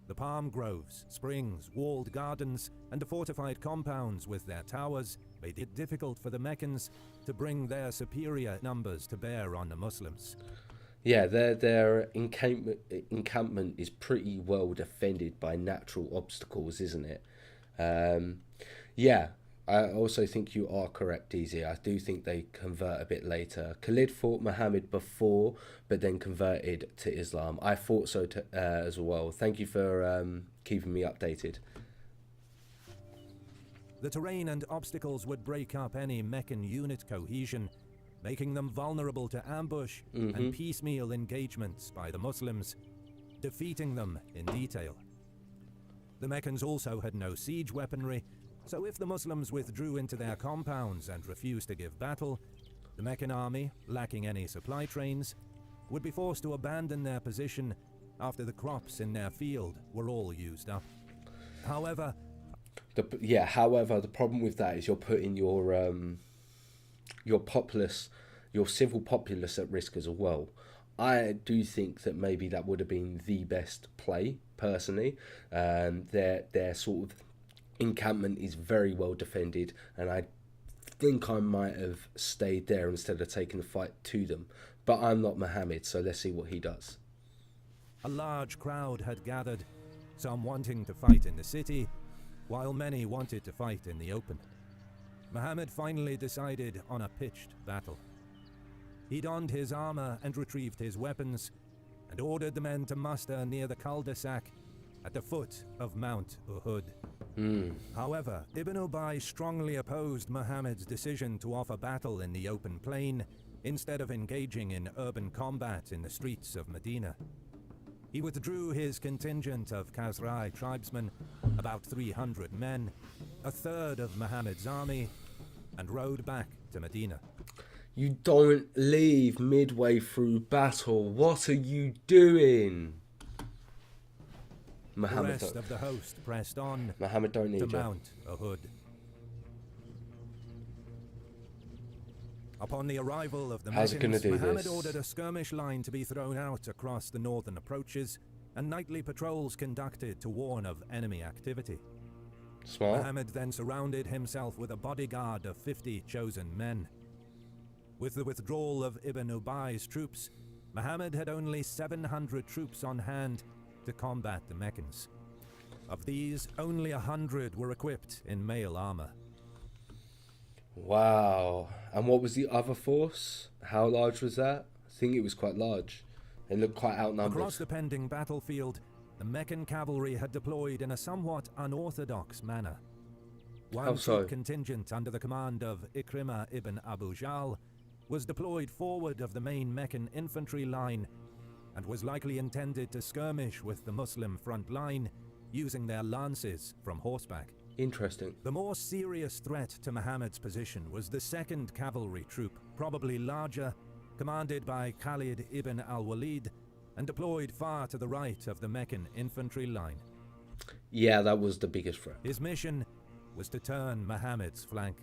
The palm groves, springs, walled gardens, and the fortified compounds with their towers made it difficult for the Meccans to bring their superior numbers to bear on the Muslims. Yeah, their encampment is pretty well defended by natural obstacles, isn't it? Yeah, I also think you are correct, DZ. I do think they convert a bit later. Khalid fought Muhammad before, but then converted to Islam. I thought so as well. Thank you for keeping me updated. The terrain and obstacles would break up any Meccan unit cohesion, making them vulnerable to ambush and piecemeal engagements by the Muslims, defeating them in detail. The Meccans also had no siege weaponry, so if the Muslims withdrew into their compounds and refused to give battle, the Meccan army, lacking any supply trains, would be forced to abandon their position after the crops in their field were all used up. However, the problem with that is you're putting your populace, your civil populace at risk as well. I do think that maybe that would have been the best play, personally. Their sort of encampment is very well defended, and I think I might have stayed there instead of taking the fight to them. But I'm not Muhammad, so let's see what he does. A large crowd had gathered, some wanting to fight in the city, while many wanted to fight in the open. Muhammad finally decided on a pitched battle. He donned his armor and retrieved his weapons, and ordered the men to muster near the cul-de-sac at the foot of Mount Uhud. However, Ibn Ubay strongly opposed Muhammad's decision to offer battle in the open plain instead of engaging in urban combat in the streets of Medina. He withdrew his contingent of Khazraj tribesmen, about 300 men, a third of Muhammad's army, and rode back to Medina. You don't leave midway through battle. What are you doing? The rest of the host pressed on Muhammad don't need to Mount Uhud. Upon the arrival of the Meccans, Muhammad ordered a skirmish line to be thrown out across the northern approaches, and nightly patrols conducted to warn of enemy activity. Smart. Muhammad then surrounded himself with a bodyguard of 50 chosen men. With the withdrawal of Ibn Ubay's troops, Muhammad had only 700 troops on hand to combat the Meccans. Of these, only 100 were equipped in mail armor. Wow. And what was the other force? How large was that? I think it was quite large. They looked quite outnumbered. Across the pending battlefield, the Meccan cavalry had deployed in a somewhat unorthodox manner. One troop contingent under the command of Ikrimah ibn Abu Jahl was deployed forward of the main Meccan infantry line and was likely intended to skirmish with the Muslim front line using their lances from horseback. Interesting. The more serious threat to Muhammad's position was the second cavalry troop, probably larger, commanded by Khalid ibn al-Walid and deployed far to the right of the Meccan infantry line. Yeah, that was the biggest threat. His mission was to turn Muhammad's flank.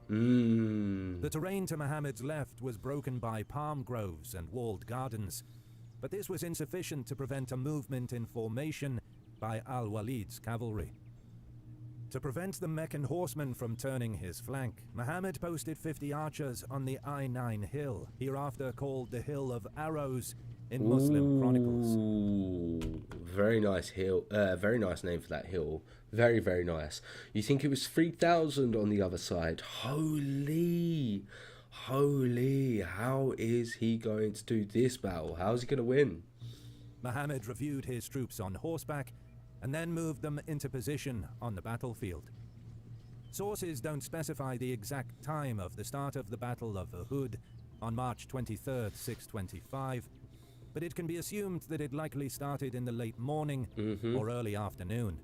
The terrain to Muhammad's left was broken by palm groves and walled gardens, but this was insufficient to prevent a movement in formation by al-Walid's cavalry. To prevent the Meccan horsemen from turning his flank, Muhammad posted 50 archers on the I-9 hill, hereafter called the Hill of Arrows in Muslim chronicles. Very nice hill. Very nice name for that hill. Very, very nice. You think it was 3,000 on the other side? Holy. How is he going to do this battle? How is he going to win? Muhammad reviewed his troops on horseback and then moved them into position on the battlefield. Sources don't specify the exact time of the start of the Battle of Uhud on March 23rd, 625, but it can be assumed that it likely started in the late morning or early afternoon.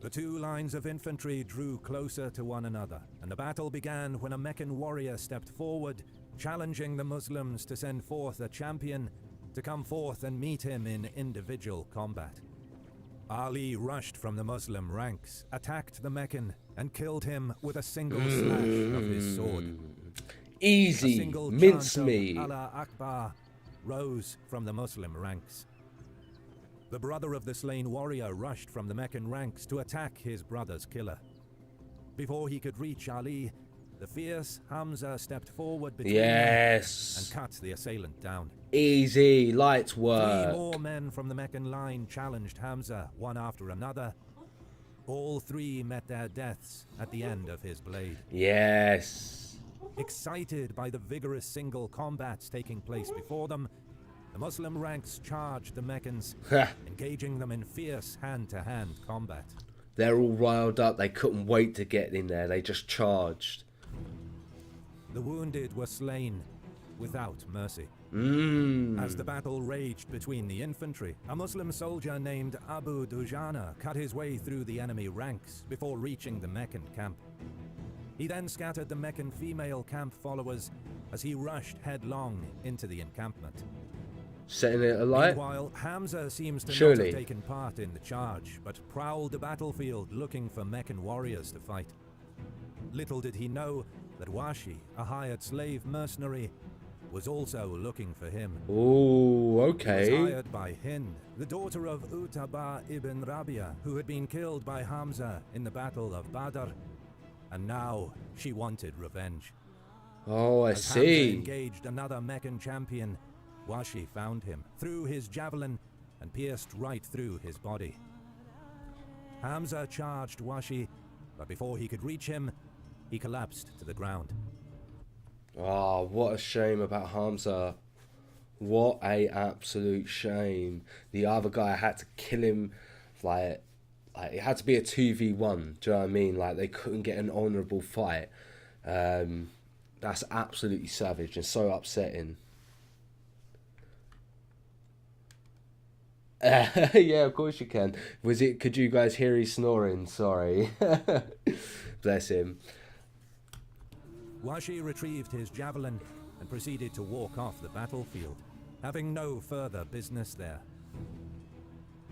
The two lines of infantry drew closer to one another, and the battle began when a Meccan warrior stepped forward, challenging the Muslims to send forth a champion to come forth and meet him in individual combat. Ali rushed from the Muslim ranks, attacked the Meccan, and killed him with a single slash of his sword. Easy, A single mince chant of me. Allah Akbar rose from the Muslim ranks. The brother of the slain warrior rushed from the Meccan ranks to attack his brother's killer. Before he could reach Ali, the fierce Hamza stepped forward between them and cut the assailant down. Easy, light 3 work. more men from the Meccan line challenged Hamza, one after another. All 3 met their deaths at the end of his blade. Yes. Excited by the vigorous single combats taking place before them, the Muslim ranks charged the Meccans, engaging them in fierce hand-to-hand combat. They're all riled up. They couldn't wait to get in there. They just charged. The wounded were slain without mercy. As the battle raged between the infantry, a Muslim soldier named Abu Dujana cut his way through the enemy ranks before reaching the Meccan camp. He then scattered the Meccan female camp followers as he rushed headlong into the encampment. Setting it alight. Meanwhile, Hamza seems to Surely. not have taken part in the charge, but prowled the battlefield looking for Meccan warriors to fight. Little did he know that Washi, a hired slave mercenary, was also looking for him. Oh, He was okay. hired by Hind, the daughter of Utbah ibn Rabia, who had been killed by Hamza in the Battle of Badr, and now she wanted revenge. Oh, I As Hamza see. engaged another Meccan champion, Washi found him, threw his javelin, and pierced right through his body. Hamza charged Washi, but before he could reach him, he collapsed to the ground. Oh, what a shame about Hamza. What a absolute shame. The other guy had to kill him. Like it had to be a 2v1. Do you know what I mean? Like, they couldn't get an honourable fight. That's absolutely savage and so upsetting. Yeah, of course you can. Could you guys hear he snoring? Sorry. Bless him. Washi retrieved his javelin and proceeded to walk off the battlefield, having no further business there.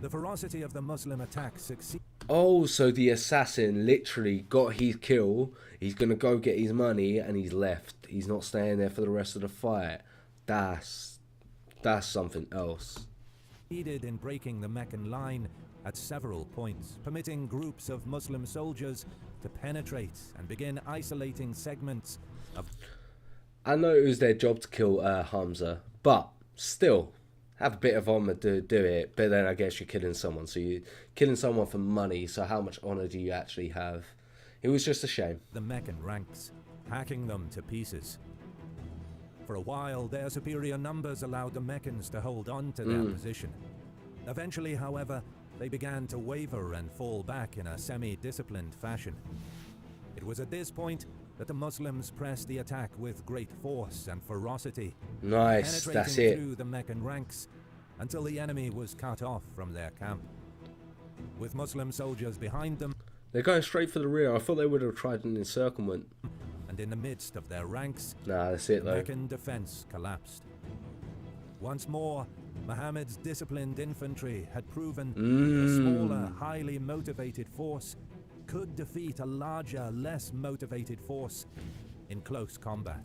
The ferocity of the Muslim attack succeeded. Oh, so the assassin literally got his kill. He's going to go get his money and he's left. He's not staying there for the rest of the fight. That's something else. In breaking the Meccan line at several points, permitting groups of Muslim soldiers to penetrate and begin isolating segments of... I know it was their job to kill Hamza, but still, have a bit of honour to do it. But then I guess you're killing someone, so you're killing someone for money, so how much honour do you actually have? It was just a shame. The Meccan ranks, hacking them to pieces. For a while, their superior numbers allowed the Meccans to hold on to their position. Eventually, however, they began to waver and fall back in a semi-disciplined fashion. It was at this point that the Muslims pressed the attack with great force and ferocity, Nice, that's penetrating it. through the Meccan ranks until the enemy was cut off from their camp. With Muslim soldiers behind them, They're going straight for the rear. I thought they would have tried an encirclement. and in the midst of their ranks, Nah, that's it the though. Meccan defense collapsed. Once more, Muhammad's disciplined infantry had proven that a smaller, highly motivated force could defeat a larger, less motivated force in close combat.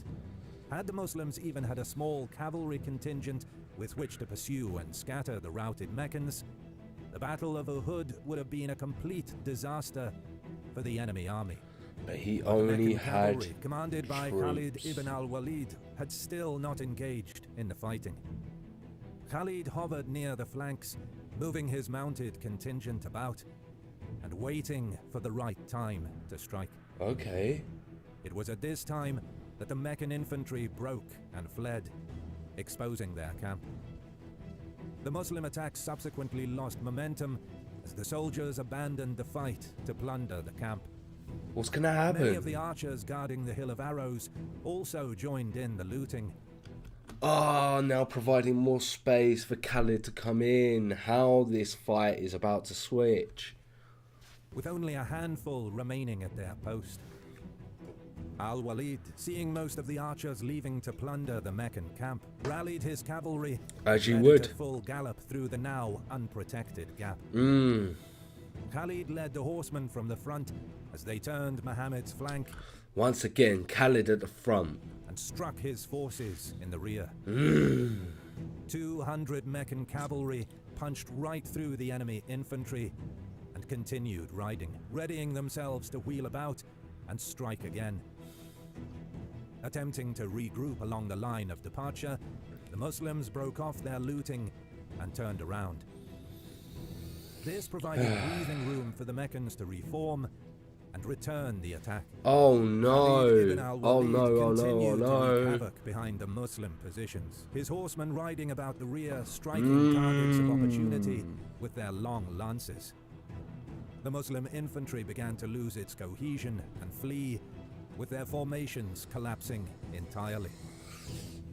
Had the Muslims even had a small cavalry contingent with which to pursue and scatter the routed Meccans, the Battle of Uhud would have been a complete disaster for the enemy army. But he The only Meccan had cavalry, commanded by Khalid troops. ibn al-Walid, had still not engaged in the fighting. Khalid hovered near the flanks, moving his mounted contingent about and waiting for the right time to strike. Okay. It was at this time that the Meccan infantry broke and fled, exposing their camp. The Muslim attack subsequently lost momentum as the soldiers abandoned the fight to plunder the camp. What's gonna Many of happen? the archers guarding the Hill of Arrows also joined in the looting. Ah, now providing more space for Khalid to come in. How this fight is about to switch. with only a handful remaining at their post. Al-Walid, seeing most of the archers leaving to plunder the Meccan camp, rallied his cavalry As you led would. at full gallop through the now unprotected gap. Khalid led the horsemen from the front as they turned Muhammad's flank Once again, Khalid at the front. and struck his forces in the rear. 200 Meccan cavalry punched right through the enemy infantry and continued riding, readying themselves to wheel about and strike again. Attempting to regroup along the line of departure, the Muslims broke off their looting and turned around. This provided breathing room for the Meccans to reform and return the attack. Oh no. Khalid ibn Oh al-Walid no, oh no, oh continued to wreak no. havoc behind the Muslim positions, his horsemen riding about the rear, striking targets of opportunity with their long lances. The Muslim infantry began to lose its cohesion and flee, with their formations collapsing entirely.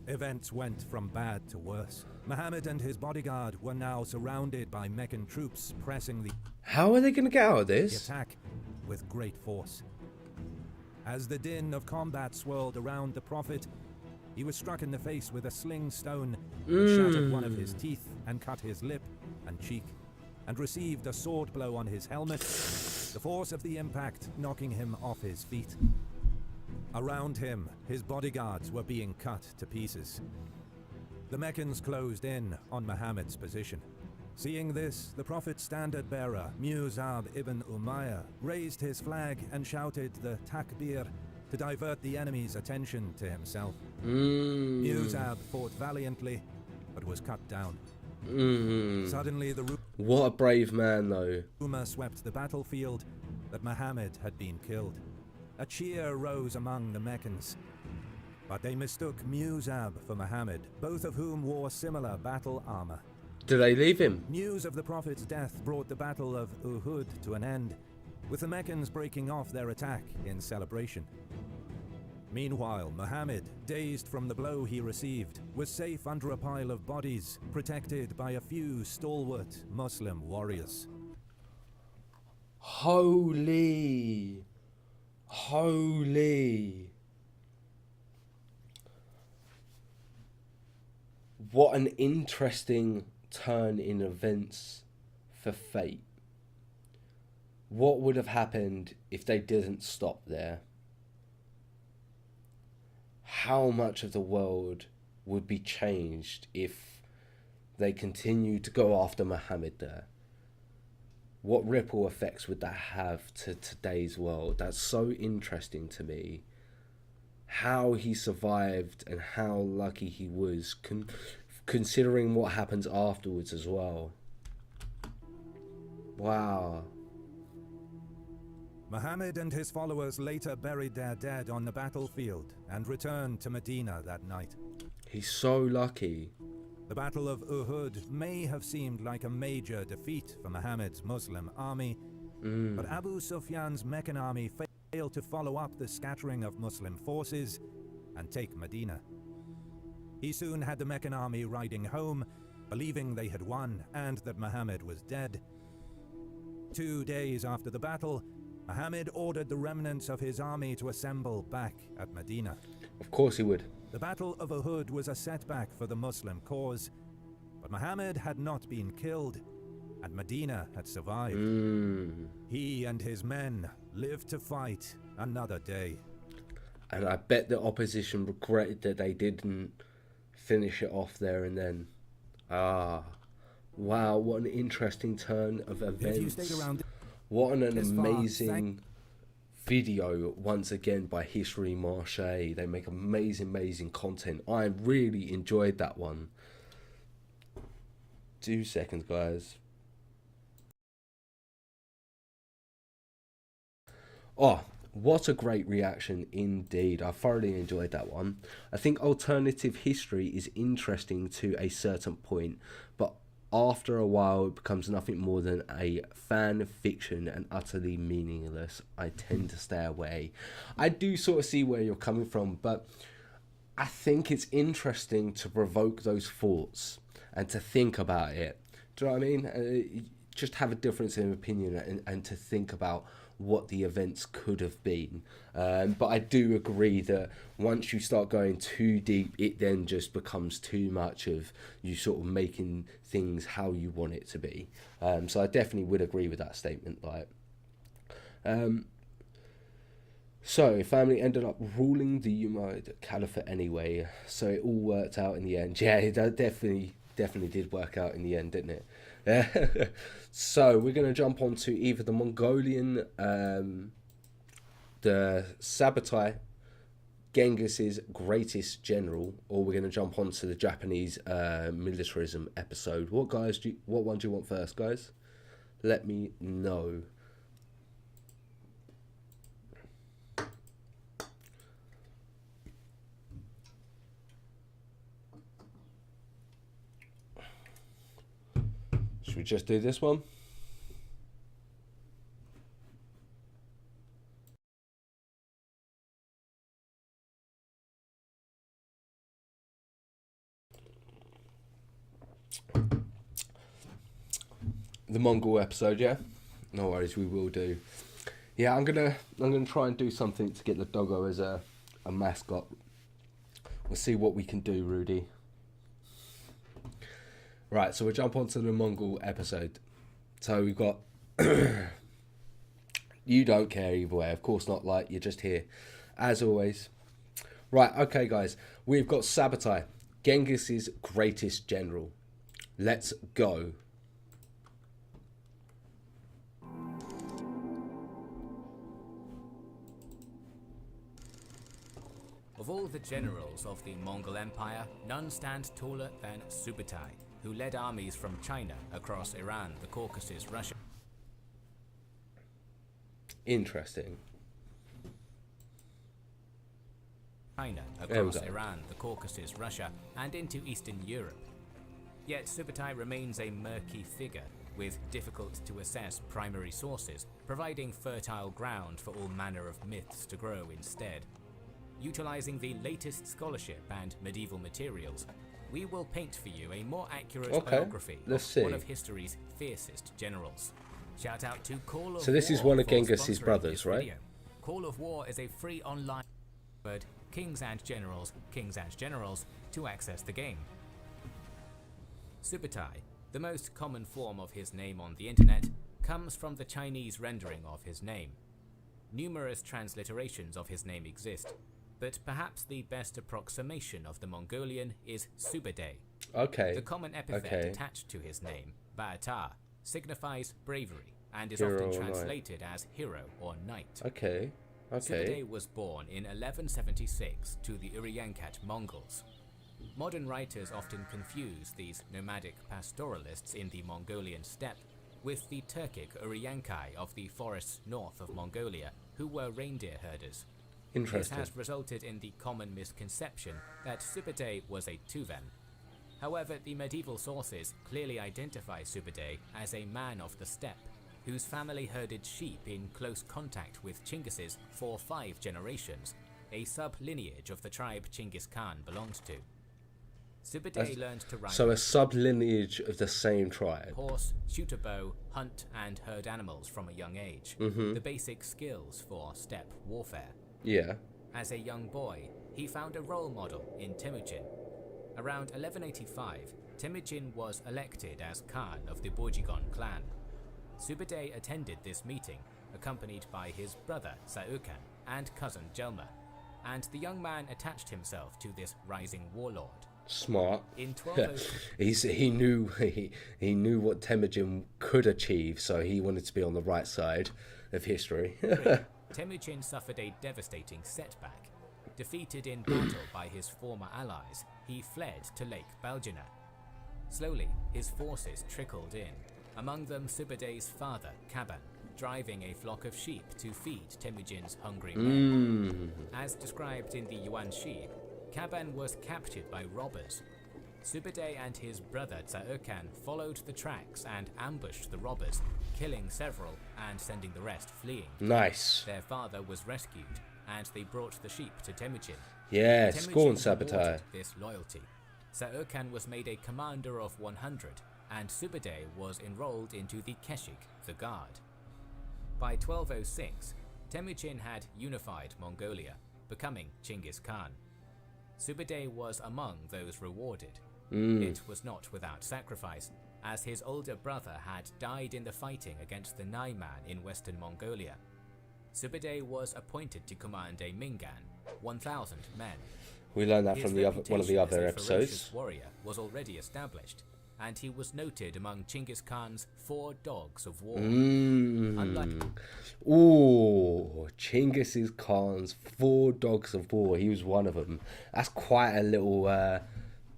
Events went from bad to worse. Muhammad and his bodyguard were now surrounded by Meccan troops pressing the How are they going to get out of this? attack with great force. As the din of combat swirled around the Prophet, he was struck in the face with a sling stone that shattered one of his teeth and cut his lip and cheek, and received a sword blow on his helmet, the force of the impact knocking him off his feet. Around him, his bodyguards were being cut to pieces. The Meccans closed in on Muhammad's position. Seeing this, the Prophet's standard-bearer, Mus'ab ibn Umayyah, raised his flag and shouted the takbir to divert the enemy's attention to himself. Mus'ab fought valiantly, but was cut down. Suddenly, the What a brave man, though. rumor swept the battlefield that Muhammad had been killed. A cheer rose among the Meccans, but they mistook Mus'ab for Muhammad, both of whom wore similar battle armor. Did they leave him? News of the Prophet's death brought the Battle of Uhud to an end, with the Meccans breaking off their attack in celebration. Meanwhile, Muhammad, dazed from the blow he received, was safe under a pile of bodies, protected by a few stalwart Muslim warriors. Holy. Holy. What an interesting turn in events for fate. What would have happened if they didn't stop there? How much of the world would be changed if they continued to go after Muhammad there? What ripple effects would that have to today's world? That's so interesting to me. How he survived and how lucky he was, considering what happens afterwards as well. Wow. Muhammad and his followers later buried their dead on the battlefield and returned to Medina that night. He's so lucky. The Battle of Uhud may have seemed like a major defeat for Muhammad's Muslim army, but Abu Sufyan's Meccan army failed to follow up the scattering of Muslim forces and take Medina. He soon had the Meccan army riding home, believing they had won and that Muhammad was dead. 2 days after the battle, Muhammad ordered the remnants of his army to assemble back at Medina. Of course he would. The Battle of Uhud was a setback for the Muslim cause, but Muhammad had not been killed, and Medina had survived. He and his men lived to fight another day. And I bet the opposition regretted that they didn't finish it off there and then. Wow, what an interesting turn of events. If you stayed around What an this far, amazing video, once again, by History Marche. They make amazing content. I really enjoyed that one. 2 seconds, guys. Oh, what a great reaction indeed. I thoroughly enjoyed that one. I think alternative history is interesting to a certain point, but after a while it becomes nothing more than a fan fiction and utterly meaningless. I tend to stay away. I do sort of see where you're coming from, but I think it's interesting to provoke those thoughts and to think about it. Do you know what I mean? Just have a difference in opinion and to think about what the events could have been. But I do agree that once you start going too deep, it then just becomes too much of you sort of making things how you want it to be. So I definitely would agree with that statement. Like, so family ended up ruling the Umayyad Caliphate anyway. So it all worked out in the end. Yeah, it definitely did work out in the end, didn't it? So we're going to jump on to either the Mongolian, the Sabbatai, Genghis's greatest general, or we're going to jump on to the Japanese militarism episode. What one do you want first, guys? Let me know. Should we just do this one? The Mongol episode, yeah? No worries, we will do. Yeah, I'm gonna try and do something to get the doggo as a mascot. We'll see what we can do, Rudy. Right, so we'll jump on to the Mongol episode. So we've got... You don't care either way, of course not, like, you're just here. As always. Right, okay, guys. We've got Sabbatai, Genghis's greatest general. Let's go. Of all the generals of the Mongol Empire, none stand taller than Subutai, who led armies from China across Iran, the Caucasus, Russia. Interesting. Iran, the Caucasus, Russia, and into Eastern Europe. Yet Subutai remains a murky figure, with difficult to assess primary sources, providing fertile ground for all manner of myths to grow instead. Utilizing the latest scholarship and medieval materials, we will paint for you a more accurate biography of one of history's fiercest generals. Shout out to Call of War. So this is one of Genghis's brothers, right? Call of War is a free online word, Kings and Generals, to access the game. Subutai, the most common form of his name on the internet, comes from the Chinese rendering of his name. Numerous transliterations of his name exist, but perhaps the best approximation of the Mongolian is Subadai. Okay. The common epithet attached to his name, Ba'atar, signifies bravery and is often translated as hero or knight. Okay. Subadai was born in 1176 to the Uryankat Mongols. Modern writers often confuse these nomadic pastoralists in the Mongolian steppe with the Turkic Uryankai of the forests north of Mongolia, who were reindeer herders. Interesting. This has resulted in the common misconception that Subadai was a Tuvan. However, the medieval sources clearly identify Subadai as a man of the steppe, whose family herded sheep in close contact with Chinggis's for 5 generations, a sub-lineage of the tribe Chinggis Khan belonged to. Subadai learned to ride a sub-lineage of the same tribe. Horse, shoot a bow, hunt and herd animals from a young age, the basic skills for steppe warfare. Yeah. As a young boy, he found a role model in Temujin. Around 1185, Temujin was elected as Khan of the Borjigon clan. Subadai attended this meeting, accompanied by his brother Saukan and cousin Jelma, and the young man attached himself to this rising warlord. Smart. In 1203, he knew what Temujin could achieve, so he wanted to be on the right side of history. Temujin suffered a devastating setback. Defeated in battle by his former allies, he fled to Lake Baljuna. Slowly, his forces trickled in, among them Subadai's father, Kaban, driving a flock of sheep to feed Temujin's hungry men. As described in the Yuan Shi, Kaban was captured by robbers. Subadai and his brother Saukan followed the tracks and ambushed the robbers, killing several and sending the rest fleeing. Nice. Their father was rescued, and they brought the sheep to Temujin. Yeah, Temujin scorn Sabotage. rewarded this loyalty. Saokan was made a commander of 100, and Sube'etei was enrolled into the Keshik, the Guard. By 1206, Temujin had unified Mongolia, becoming Chinggis Khan. Sube'etei was among those rewarded. It was not without sacrifice, as his older brother had died in the fighting against the Naiman in western Mongolia. Sube'etei was appointed to command a Mingan, 1,000 men. We learned that His from one of the reputation other as a episodes. ferocious warrior was already established, and he was noted among Chinggis Khan's 4 dogs of war. Unlucky. Ooh, Chinggis Khan's 4 dogs of war. He was one of them. That's quite a little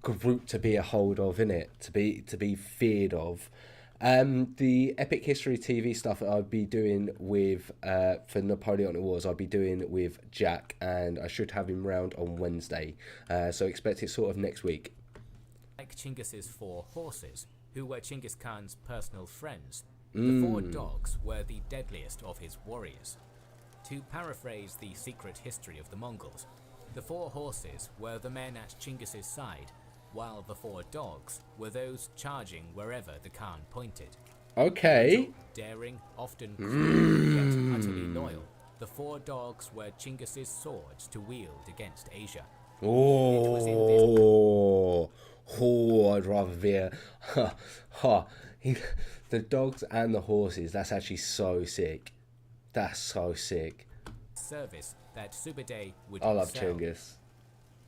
group to be a hold of, innit? To be feared of. The Epic History TV stuff that I'll be doing with for Napoleonic Wars, I'll be doing with Jack, and I should have him round on Wednesday. So expect it sort of next week. Like Chinggis's 4 horses, who were Chinggis Khan's personal friends, the 4 dogs were the deadliest of his warriors. To paraphrase the secret history of the Mongols, the 4 horses were the men at Chinggis's side, while the 4 dogs were those charging wherever the Khan pointed. Okay. Daring, often cruel, yet utterly loyal, the 4 dogs were Chinggis's swords to wield against Asia. Oh, I'd rather veer. The dogs and the horses, that's actually so sick. That's so sick. Service that Sube'etei would I love excel. Chinggis.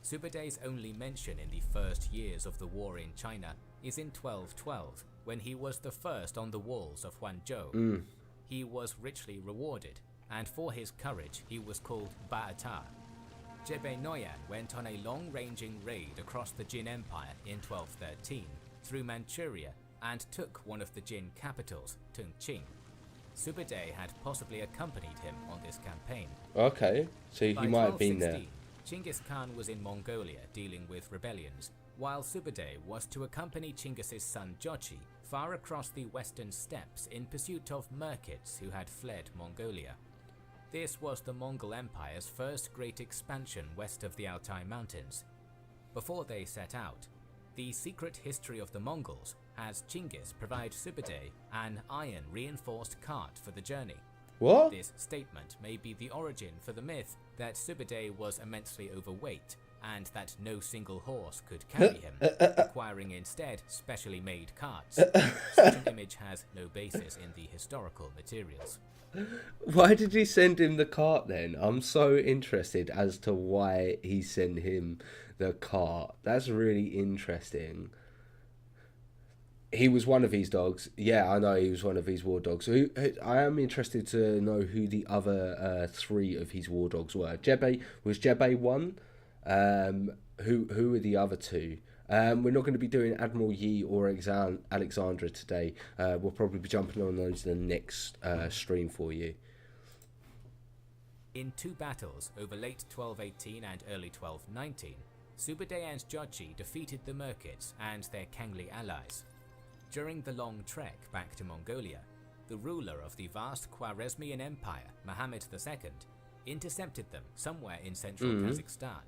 Sube'etei's only mention in the first years of the war in China is in 1212, when he was the first on the walls of Huanzhou. He was richly rewarded, and for his courage he was called Ba'atar. Jebe Noyan went on a long-ranging raid across the Jin Empire in 1213 through Manchuria and took one of the Jin capitals, Tungqing. Sube'etei had possibly accompanied him on this campaign. Okay, so he By might have been there. 1216, Chinggis Khan was in Mongolia dealing with rebellions, while Sube'etei was to accompany Chinggis's son Jochi far across the western steppes in pursuit of merchants who had fled Mongolia. This was the Mongol Empire's first great expansion west of the Altai Mountains. Before they set out, the secret history of the Mongols has Chinggis provide Sube'etei an iron-reinforced cart for the journey. What? This statement may be the origin for the myth that Sube'etei was immensely overweight and that no single horse could carry him, requiring instead specially made carts. Such an image has no basis in the historical materials. Why did he send him the cart then? I'm so interested as to why he sent him the cart. That's really interesting. He was one of his dogs. Yeah, I know he was one of his war dogs. I am interested to know who the other 3 of his war dogs were. Was Jebe one? Who were the other 2? We're not going to be doing Admiral Yi or Alexandra today. We'll probably be jumping on those in the next stream for you. In 2 battles over late 1218 and early 1219, Sube'etei and Jochi defeated the Merkits and their Kangli allies. During the long trek back to Mongolia, the ruler of the vast Khwarezmian Empire, Muhammad II, intercepted them somewhere in central Kazakhstan.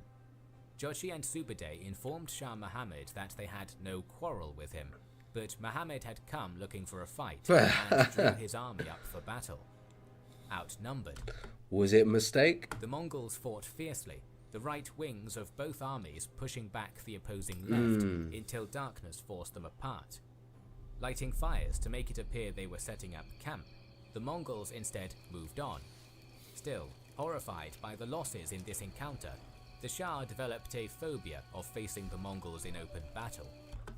Jochi and Sube'etei informed Shah Muhammad that they had no quarrel with him, but Muhammad had come looking for a fight and drew his army up for battle. Outnumbered, Was it a mistake? the Mongols fought fiercely, the right wings of both armies pushing back the opposing left until darkness forced them apart. Lighting fires to make it appear they were setting up camp, the Mongols instead moved on. Still, horrified by the losses in this encounter, the Shah developed a phobia of facing the Mongols in open battle.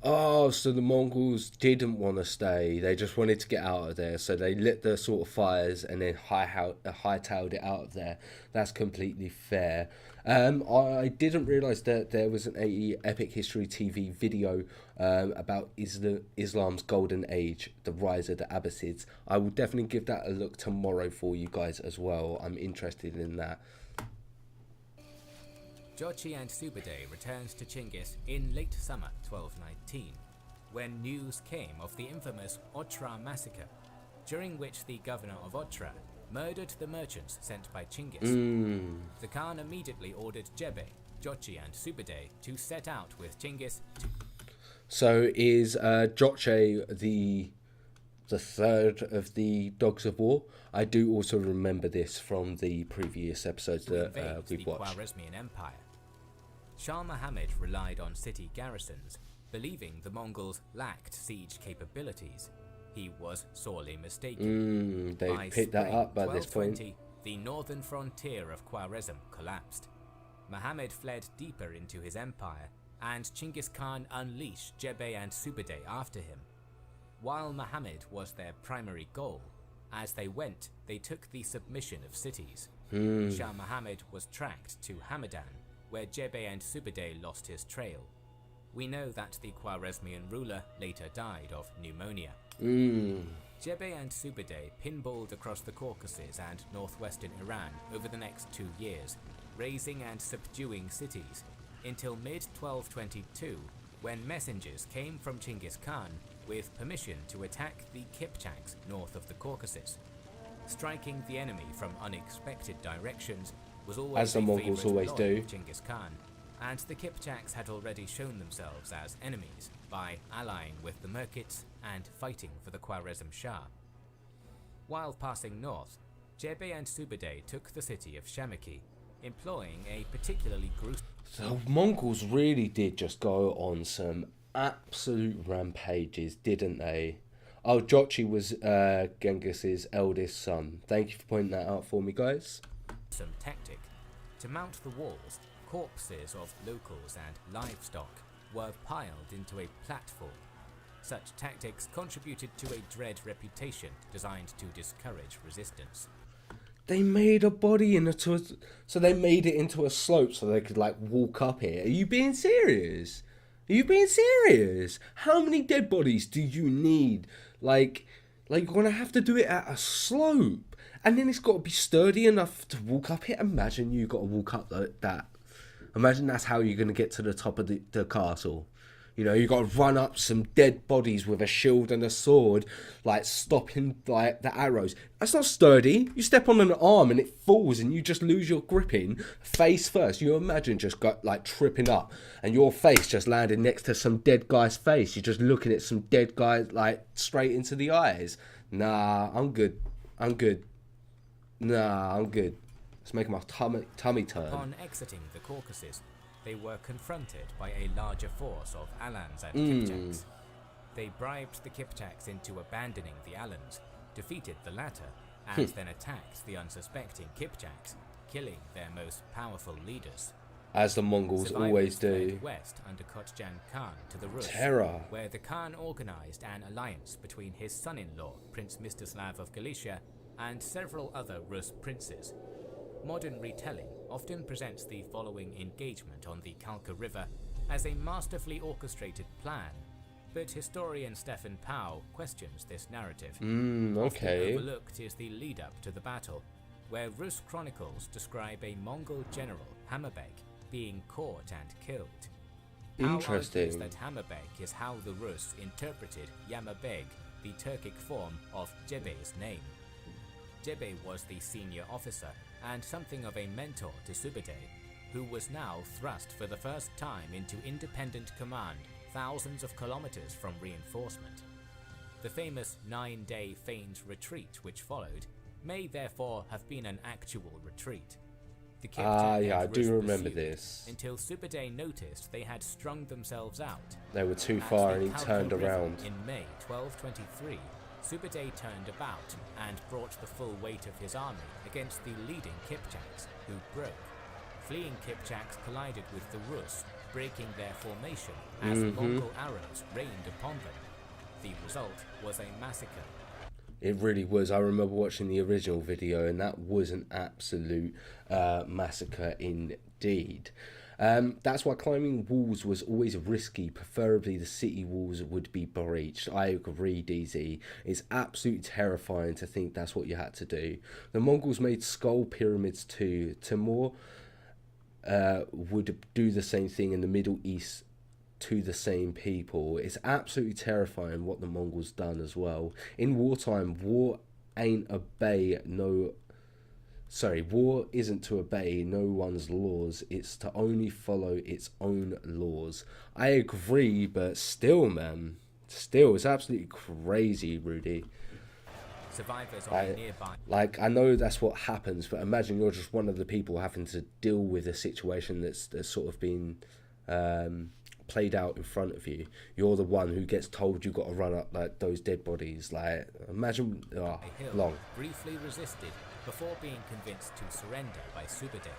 Oh, so the Mongols didn't want to stay. They just wanted to get out of there. So they lit the sort of fires and then hightailed it out of there. That's completely fair. I didn't realise that there was an Epic History TV video about Islam's golden age, the rise of the Abbasids. I will definitely give that a look tomorrow for you guys as well. I'm interested in that. Jochi and Sube'etei returned to Chinggis in late summer 1219, when news came of the infamous Otrar massacre, during which the governor of Otrar, murdered the merchants sent by Chinggis. The Khan immediately ordered Jebe, Jochi and Sube'etei to set out with Chinggis to... So is Joche the third of the Dogs of War? I do also remember this from the previous episodes that we've watched. The Khwarezmian Empire. Shah Muhammad relied on city garrisons, believing the Mongols lacked siege capabilities. He was sorely mistaken. They By picked that spring up by this point. 1220, the northern frontier of Khwarezm collapsed. Muhammad fled deeper into his empire, and Chinggis Khan unleashed Jebe and Sube'etei after him. While Muhammad was their primary goal, as they went, they took the submission of cities. Shah Muhammad was tracked to Hamadan, where Jebe and Sube'etei lost his trail. We know that the Khwarezmian ruler later died of pneumonia. Jebe and Sube'etei pinballed across the Caucasus and northwestern Iran over the next 2 years, razing and subduing cities, until mid-1222, when messengers came from Chinggis Khan with permission to attack the Kipchaks north of the Caucasus. Striking the enemy from unexpected directions was always as the Mongols always do. Chinggis Khan, and the Kipchaks had already shown themselves as enemies by allying with the Merkits and fighting for the Khwarezm Shah. While passing north, Jebe and Sube'etei took the city of Shamaki, employing a particularly gruesome... The Mongols really did just go on some absolute rampages, didn't they? Oh, Jochi was Genghis's eldest son. Thank you for pointing that out for me, guys. Some tactic. To mount the walls, corpses of locals and livestock were piled into a platform. Such tactics contributed to a dread reputation designed to discourage resistance. They made a body so they made it into a slope so they could like walk up it. Are you being serious? Are you being serious? How many dead bodies do you need? Like you're gonna have to do it at a slope, and then it's got to be sturdy enough to walk up it. Imagine you got to walk up that. Imagine that's how you're gonna get to the top of the castle. You know, you got to run up some dead bodies with a shield and a sword, like stopping like the arrows. That's not sturdy. You step on an arm and it falls and you just lose your gripping face first. You imagine just got like tripping up and your face just landing next to some dead guy's face. You're just looking at some dead guy like straight into the eyes. Nah, I'm good. Nah, I'm good. It's making my tummy turn. Upon exiting the Caucasus, they were confronted by a larger force of Alans and Kipchaks. They bribed the Kipchaks into abandoning the Alans, defeated the latter, and then attacked the unsuspecting Kipchaks, killing their most powerful leaders. As the Mongols always do. Fled west under Kotjan Khan to the Rus, Terror. where the Khan organized an alliance between his son-in-law, Prince Mstislav of Galicia, and several other Rus princes. Modern retelling often presents the following engagement on the Kalka River as a masterfully orchestrated plan, but historian Stefan Pau questions this narrative. Okay. Often overlooked is the lead-up to the battle, where Rus chronicles describe a Mongol general, Hamabek, being caught and killed. Interesting. Pau argues that Hamabek is how the Rus interpreted Yamabeg, the Turkic form of Jebe's name. Jebe was the senior officer and something of a mentor to Sube'etei, who was now thrust for the first time into independent command thousands of kilometers from reinforcement. The famous 9-day feigned retreat which followed may therefore have been an actual retreat. The yeah, I do remember this. Until Sube'etei noticed they had strung themselves out. They were too far and he turned around. In May 1223, Sube'etei turned about and brought the full weight of his army against the leading Kipchaks, who broke. Fleeing Kipchaks collided with the Rus, breaking their formation as Mongol arrows rained upon them. The result was a massacre. It really was. I remember watching the original video and that was an absolute massacre indeed. That's why climbing walls was always risky. Preferably the city walls would be breached. I agree, DZ. It's absolutely terrifying to think that's what you had to do. The Mongols made skull pyramids too. Timur would do the same thing in the Middle East to the same people. It's absolutely terrifying what the Mongols done as well. In wartime, war ain't obey no. Sorry, war isn't to obey no one's laws. It's to only follow its own laws. I agree, but still, man, still, it's absolutely crazy, Rudy. Survivors on a nearby. Like, I know that's what happens, but imagine you're just one of the people having to deal with a situation that's sort of been played out in front of you. You're the one who gets told you've got to run up like those dead bodies. Like, imagine, long. Briefly resisted before being convinced to surrender by Sube'etei.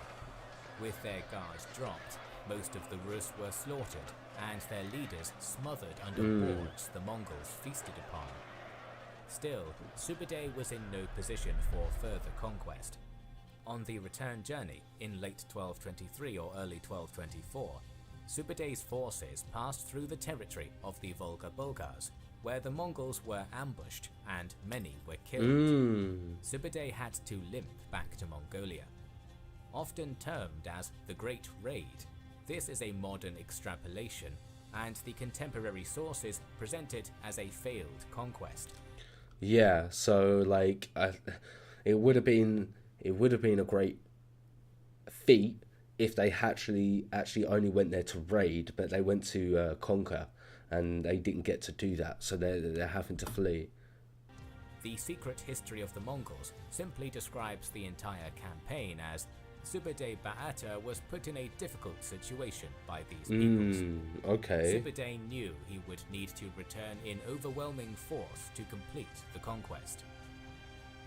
With their guards dropped, most of the Rus were slaughtered, and their leaders smothered under boards the Mongols feasted upon. Still, Sube'etei was in no position for further conquest. On the return journey, in late 1223 or early 1224, Sube'etei's forces passed through the territory of the Volga Bulgars, where the Mongols were ambushed and many were killed. Sube'etei had to limp back to Mongolia. Often termed as the Great Raid, this is a modern extrapolation, and the contemporary sources present it as a failed conquest. Yeah, so like, it would have been a great feat if they actually only went there to raid, but they went to conquer, and they didn't get to do that, so they're having to flee. The secret history of the Mongols simply describes the entire campaign as Sube'etei Ba'atur was put in a difficult situation by these peoples. Okay. Sube'etei knew he would need to return in overwhelming force to complete the conquest.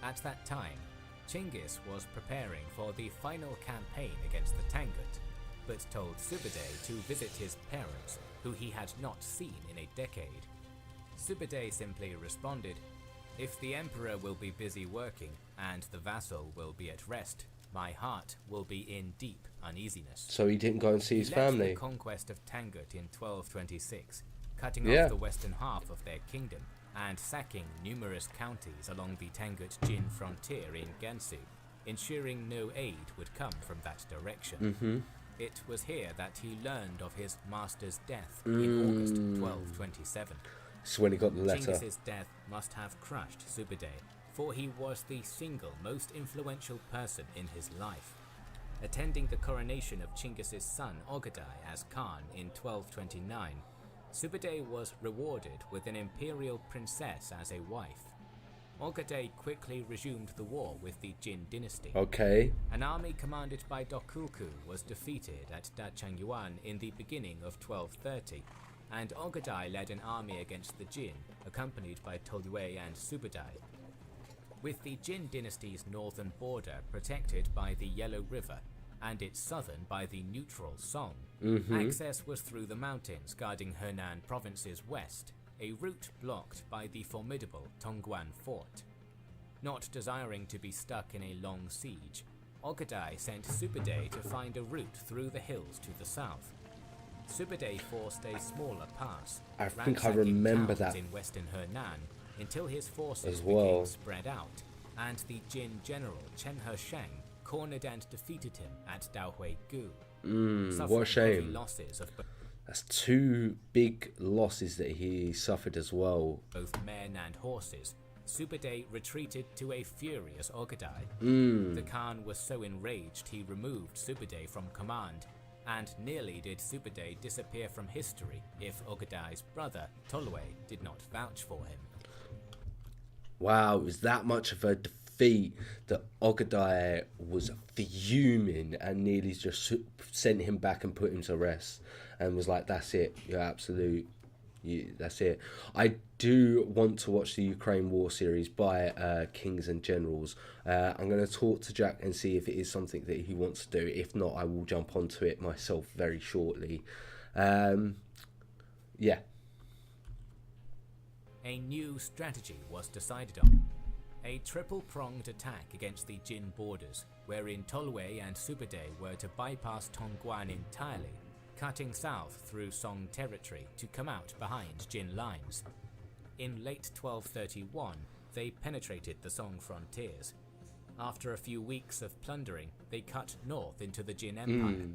At that time, Chinggis was preparing for the final campaign against the Tangut, but told Sube'etei to visit his parents, who he had not seen in a decade. Sube'etei simply responded, "If the emperor will be busy working and the vassal will be at rest, my heart will be in deep uneasiness." So he didn't go and see his family. The conquest of Tangut in 1226, cutting off the western half of their kingdom and sacking numerous counties along the Tangut-Jin frontier in Gansu, ensuring no aid would come from that direction. It was here that he learned of his master's death in August 1227. So when he got the letter. Chinggis' death must have crushed Sube'etei, for he was the single most influential person in his life. Attending the coronation of Chinggis' son Ogadai as Khan in 1229, Sube'etei was rewarded with an imperial princess as a wife. Ogadai quickly resumed the war with the Jin dynasty. Okay. An army commanded by Dokulku was defeated at Dachangyuan in the beginning of 1230, and Ogadai led an army against the Jin, accompanied by Tolue and Sube'etei. With the Jin dynasty's northern border protected by the Yellow River and its southern by the neutral Song, access was through the mountains guarding Henan province's west, a route blocked by the formidable Tongguan fort. Not desiring to be stuck in a long siege, Ogadai sent Sube'etei to find a route through the hills to the south. Sube'etei forced a smaller pass, I think I remember that in western Henan, until his forces as well became spread out, and the Jin general Chen Hesheng cornered and defeated him at Daohui Gu. What a shame. Losses of That's two big losses that he suffered as well. both men and horses, Sube'etei retreated to a furious Ogadai. The Khan was so enraged he removed Sube'etei from command, and nearly did Sube'etei disappear from history if Ogadai's brother Tolue did not vouch for him. Wow, it was that much of a defeat that Ogadai was fuming and nearly just sent him back and put him to rest, and was like, "That's it, you're absolute. That's it." I do want to watch the Ukraine War series by Kings and Generals. I'm going to talk to Jack and see if it is something that he wants to do. If not, I will jump onto it myself very shortly. Yeah. A new strategy was decided on. A triple-pronged attack against the Jin borders, wherein Tolue and Sube'etei were to bypass Tongguan entirely, cutting south through Song territory to come out behind Jin lines. In late 1231, they penetrated the Song frontiers. After a few weeks of plundering, they cut north into the Jin Empire.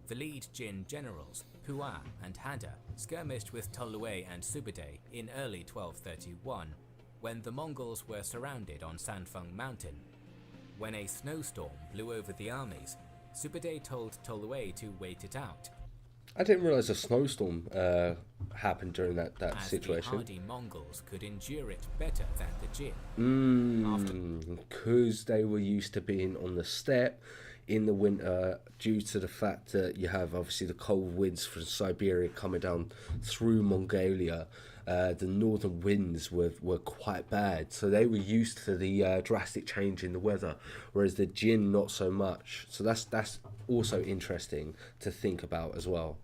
The lead Jin generals, Hua and Hada, skirmished with Tolue and Sube'etei in early 1231, when the Mongols were surrounded on Sanfeng Mountain. When a snowstorm blew over the armies, Sube'etei told Tolui to wait it out. I didn't realise a snowstorm happened during that as situation. The hardy Mongols could endure it better than the Jin. Because they were used to being on the steppe in the winter, due to the fact that you have obviously the cold winds from Siberia coming down through Mongolia. The northern winds were quite bad, so they were used to the drastic change in the weather, whereas the Jin not so much. So that's also interesting to think about as well.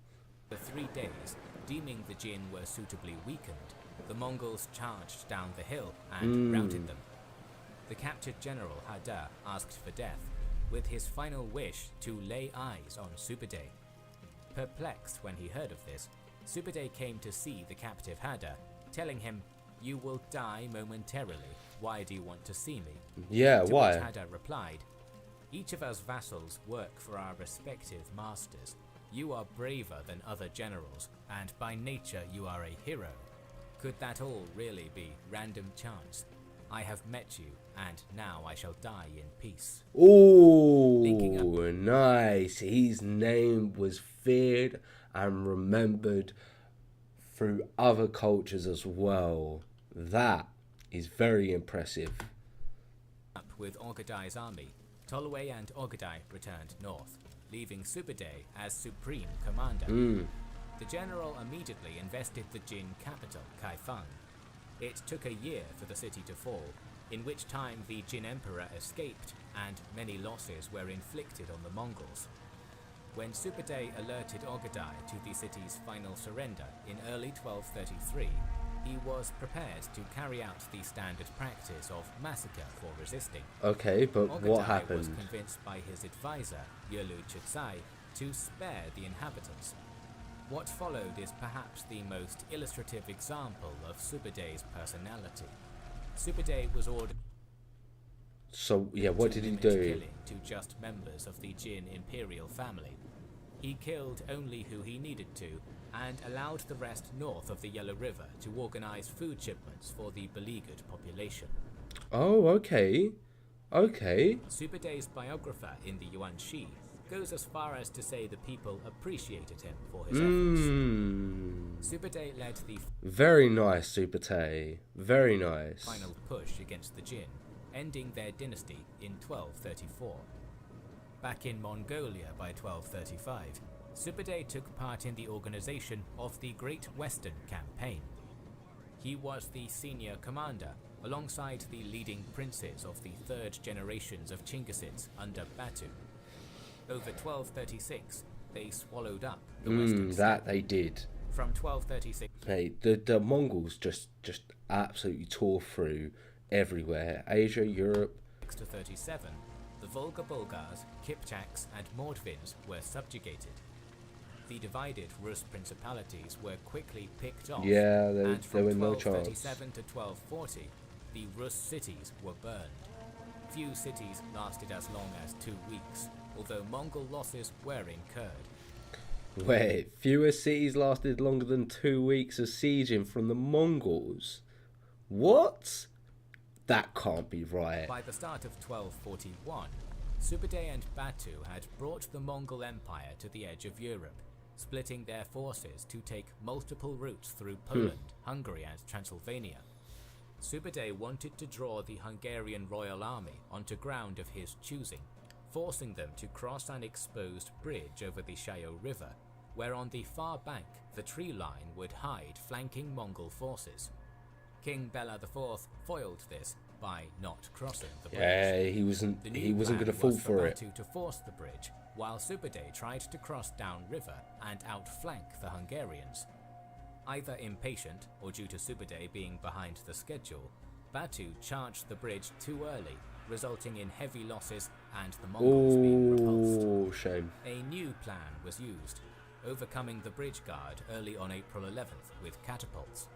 For 3 days, deeming the Jin were suitably weakened, the Mongols charged down the hill and routed them. The captured general Hada asked for death, with his final wish to lay eyes on Sube'etei. Perplexed when he heard of this, Sube'etei came to see the captive Hada, telling him, "You will die momentarily. Why do you want to see me?" Yeah, to why? which Hada replied, "Each of us vassals work for our respective masters. You are braver than other generals, and by nature you are a hero. Could that all really be random chance? I have met you, and now I shall die in peace." Oh, nice. His name was feared and remembered through other cultures as well. That is very impressive. Up with Ogedai's army, Tolui and Ogedai returned north, leaving Sube'etei as supreme commander. The general immediately invested the Jin capital, Kaifeng. It took a year for the city to fall, in which time the Jin emperor escaped and many losses were inflicted on the Mongols. When Sube'etei alerted Ogedai to the city's final surrender in early 1233, he was prepared to carry out the standard practice of massacre for resisting. Okay, but Ogedai what happened? was convinced by his advisor, Yelu Chutsai, to spare the inhabitants. What followed is perhaps the most illustrative example of Sube'etei's personality. Sube'etei was ordered So, yeah, what to did he limit do? killing to just members of the Jin imperial family. He killed only who he needed to, and allowed the rest north of the Yellow River to organize food shipments for the beleaguered population. Oh, okay. Okay. Sube'etei's biographer in the Yuan Shi goes as far as to say the people appreciated him for his efforts. Sube'etei led the Very nice, Sube'etei. Very nice. final push against the Jin, ending their dynasty in 1234. Back in Mongolia by 1235, Sube'etei took part in the organization of the Great Western Campaign. He was the senior commander, alongside the leading princes of the third generations of Chinggisids under Batu. Over 1236, they swallowed up the western That steppe. they did. From 1236 Hey, the Mongols just absolutely tore through everywhere. Asia, Europe. to 37, the Volga Bulgars, Kipchaks, and Mordvins were subjugated. The divided Rus principalities were quickly picked off, Yeah, and there from were no chance. 1237 to 1240, the Rus cities were burned. Few cities lasted as long as 2 weeks, although Mongol losses were incurred. Wait, fewer cities lasted longer than 2 weeks of sieging from the Mongols. What? That can't be right. By the start of 1241, Sube'etei and Batu had brought the Mongol Empire to the edge of Europe, splitting their forces to take multiple routes through Poland, Hungary, and Transylvania. Sube'etei wanted to draw the Hungarian royal army onto ground of his choosing, forcing them to cross an exposed bridge over the Shayo River, where on the far bank the tree line would hide flanking Mongol forces. King Bela IV foiled this by not crossing the bridge. Yeah, he wasn't going to fall for it. Batu to force the bridge, while Sube'etei tried to cross downriver and outflank the Hungarians. Either impatient or due to Sube'etei being behind the schedule, Batu charged the bridge too early, resulting in heavy losses and the Mongols being repulsed. Oh, shame. A new plan was used, overcoming the bridge guard early on April 11th with catapults.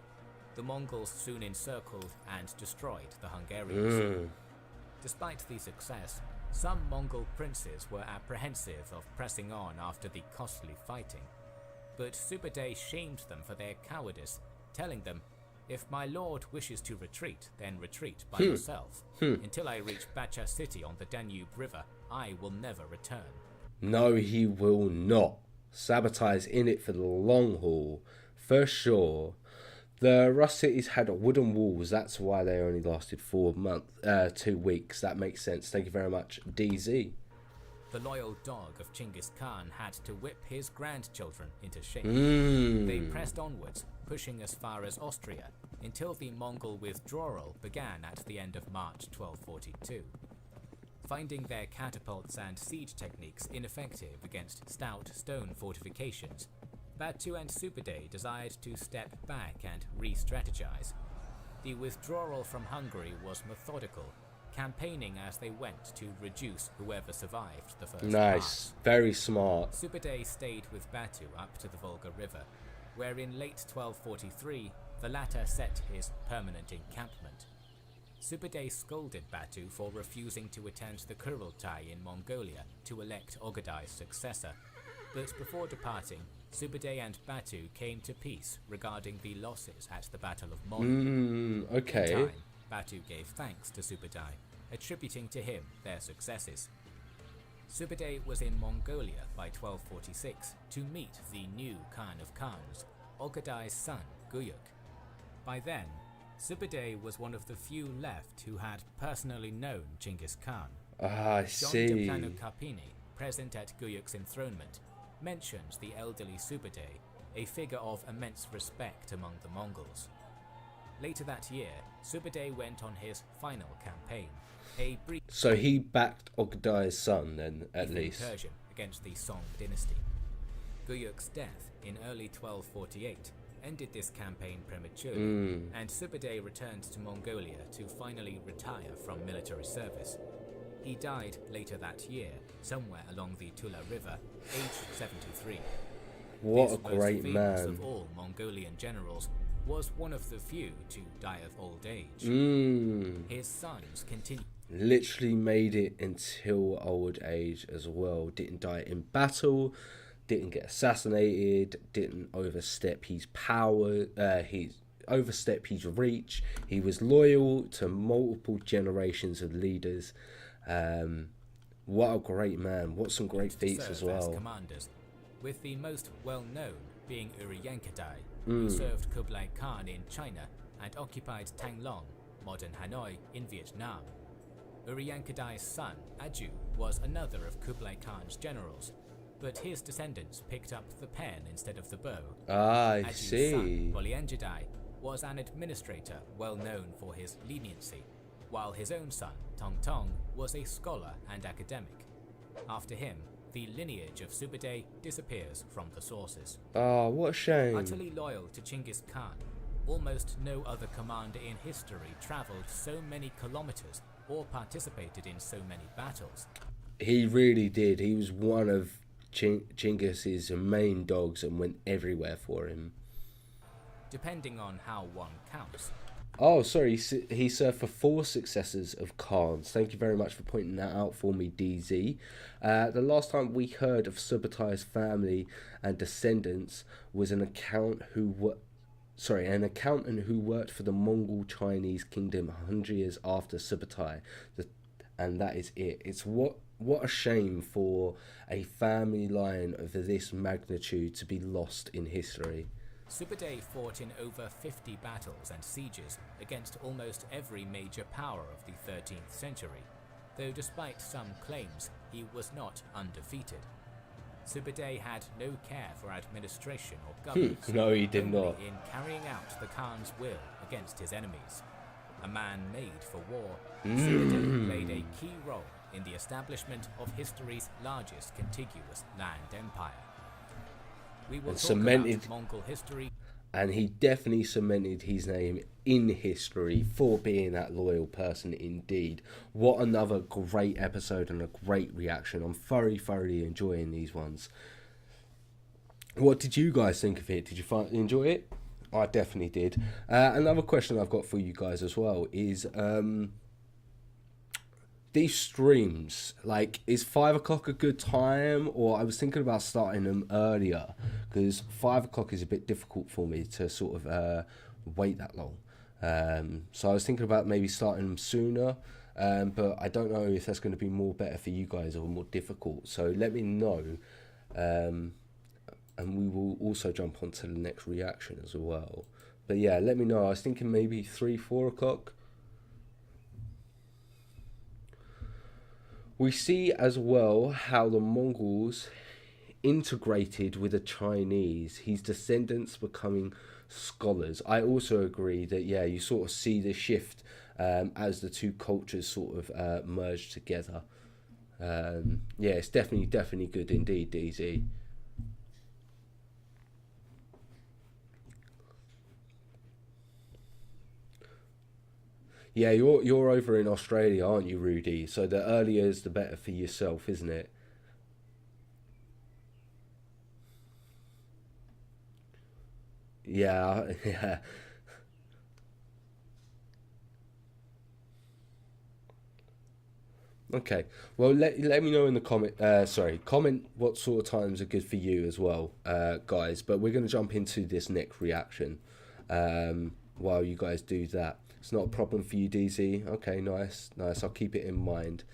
The Mongols soon encircled and destroyed the Hungarians. Despite the success, some Mongol princes were apprehensive of pressing on after the costly fighting. But Sube'etei shamed them for their cowardice, telling them, If my lord wishes to retreat, then retreat by yourself. Until I reach Bacha city on the Danube River, I will never return. No, he will not. Sabotage is in it for the long haul, for sure. The Rust cities had wooden walls, that's why they only lasted 2 weeks. That makes sense. Thank you very much, DZ. The loyal dog of Chinggis Khan had to whip his grandchildren into shape. Mm. They pressed onwards, pushing as far as Austria, until the Mongol withdrawal began at the end of March 1242. Finding their catapults and siege techniques ineffective against stout stone fortifications, Batu and Sube'etei desired to step back and re-strategize. The withdrawal from Hungary was methodical, campaigning as they went to reduce whoever survived the first Nice, very smart. Sube'etei stayed with Batu up to the Volga River, where in late 1243 the latter set his permanent encampment. Sube'etei scolded Batu for refusing to attend the Kurultai in Mongolia to elect Ogedai's successor, but before departing, Sube'etei and Batu came to peace regarding the losses at the Battle of Mon. Okay. In time, Batu gave thanks to Sube'etei, attributing to him their successes. Sube'etei was in Mongolia by 1246 to meet the new Khan of Khans, Ogedai's son, Guyuk. By then, Sube'etei was one of the few left who had personally known Chinggis Khan. I John see. de Plano-Carpini, present at Guyuk's enthronement, mentions the elderly Sube'etei, a figure of immense respect among the Mongols. Later that year, Sube'etei went on his final campaign, a brief So he backed Ogedai's son then, at least. incursion against the Song dynasty. Guyuk's death in early 1248 ended this campaign prematurely, and Sube'etei returned to Mongolia to finally retire from military service. He died later that year, somewhere along the Tula River, aged 73. What This a great most famous man. of all Mongolian generals, was one of the few to die of old age. His sons continued. Literally made it until old age as well. Didn't die in battle, didn't get assassinated, didn't overstep his power, overstep his reach. He was loyal to multiple generations of leaders. What a great man. What some great feats as well. Commanders, with the most well-known being Uriyankadai, who served Kublai Khan in China and occupied Tanglong, modern Hanoi, in Vietnam. Uriyankadai's son, Aju, was another of Kublai Khan's generals, but his descendants picked up the pen instead of the bow. I Aju's see. son, Bolyanjadai, was an administrator well known for his leniency, while his own son, Tongtong, was a scholar and academic. After him, the lineage of Sube'etei disappears from the sources. Oh, what a shame. Utterly loyal to Chinggis Khan, almost no other commander in history travelled so many kilometers or participated in so many battles. He really did. He was one of Chinggis's main dogs and went everywhere for him. Depending on how one counts. Oh, sorry, he served for 4 successors of Khan's. Thank you very much for pointing that out for me, DZ. The last time we heard of Sube'etei's family and descendants was an accountant who worked for the Mongol Chinese kingdom 100 years after Sube'etei. And that is it. It's what a shame for a family line of this magnitude to be lost in history. Sube'etei fought in over 50 battles and sieges against almost every major power of the 13th century, though despite some claims, he was not undefeated. Sube'etei had no care for administration or governance, No, he did only not. in carrying out the Khan's will against his enemies. A man made for war, Sube'etei played a key role in the establishment of history's largest contiguous land empire. We will talk about Mongol history. And he definitely cemented his name in history for being that loyal person indeed. What another great episode and a great reaction. I'm thoroughly enjoying these ones. What did you guys think of it? Did you enjoy it? I definitely did. Another question I've got for you guys as well is... these streams, like, is 5 o'clock a good time? Or I was thinking about starting them earlier, because 5 o'clock is a bit difficult for me to sort of wait that long. So I was thinking about maybe starting them sooner, but I don't know if that's going to be more better for you guys or more difficult. So let me know, and we will also jump on to the next reaction as well. But yeah, let me know. I was thinking maybe 3-4 o'clock. We see as well how the Mongols integrated with the Chinese, his descendants becoming scholars. I also agree that, yeah, you sort of see the shift as the two cultures sort of merge together. Yeah, it's definitely good indeed, DZ. Yeah, you're over in Australia, aren't you, Rudy? So the earlier is the better for yourself, isn't it? Yeah, yeah. Okay. Well, let me know in the comment what sort of times are good for you as well, guys. But we're gonna jump into this next reaction, while you guys do that. It's not a problem for you, DZ. Okay, nice. I'll keep it in mind.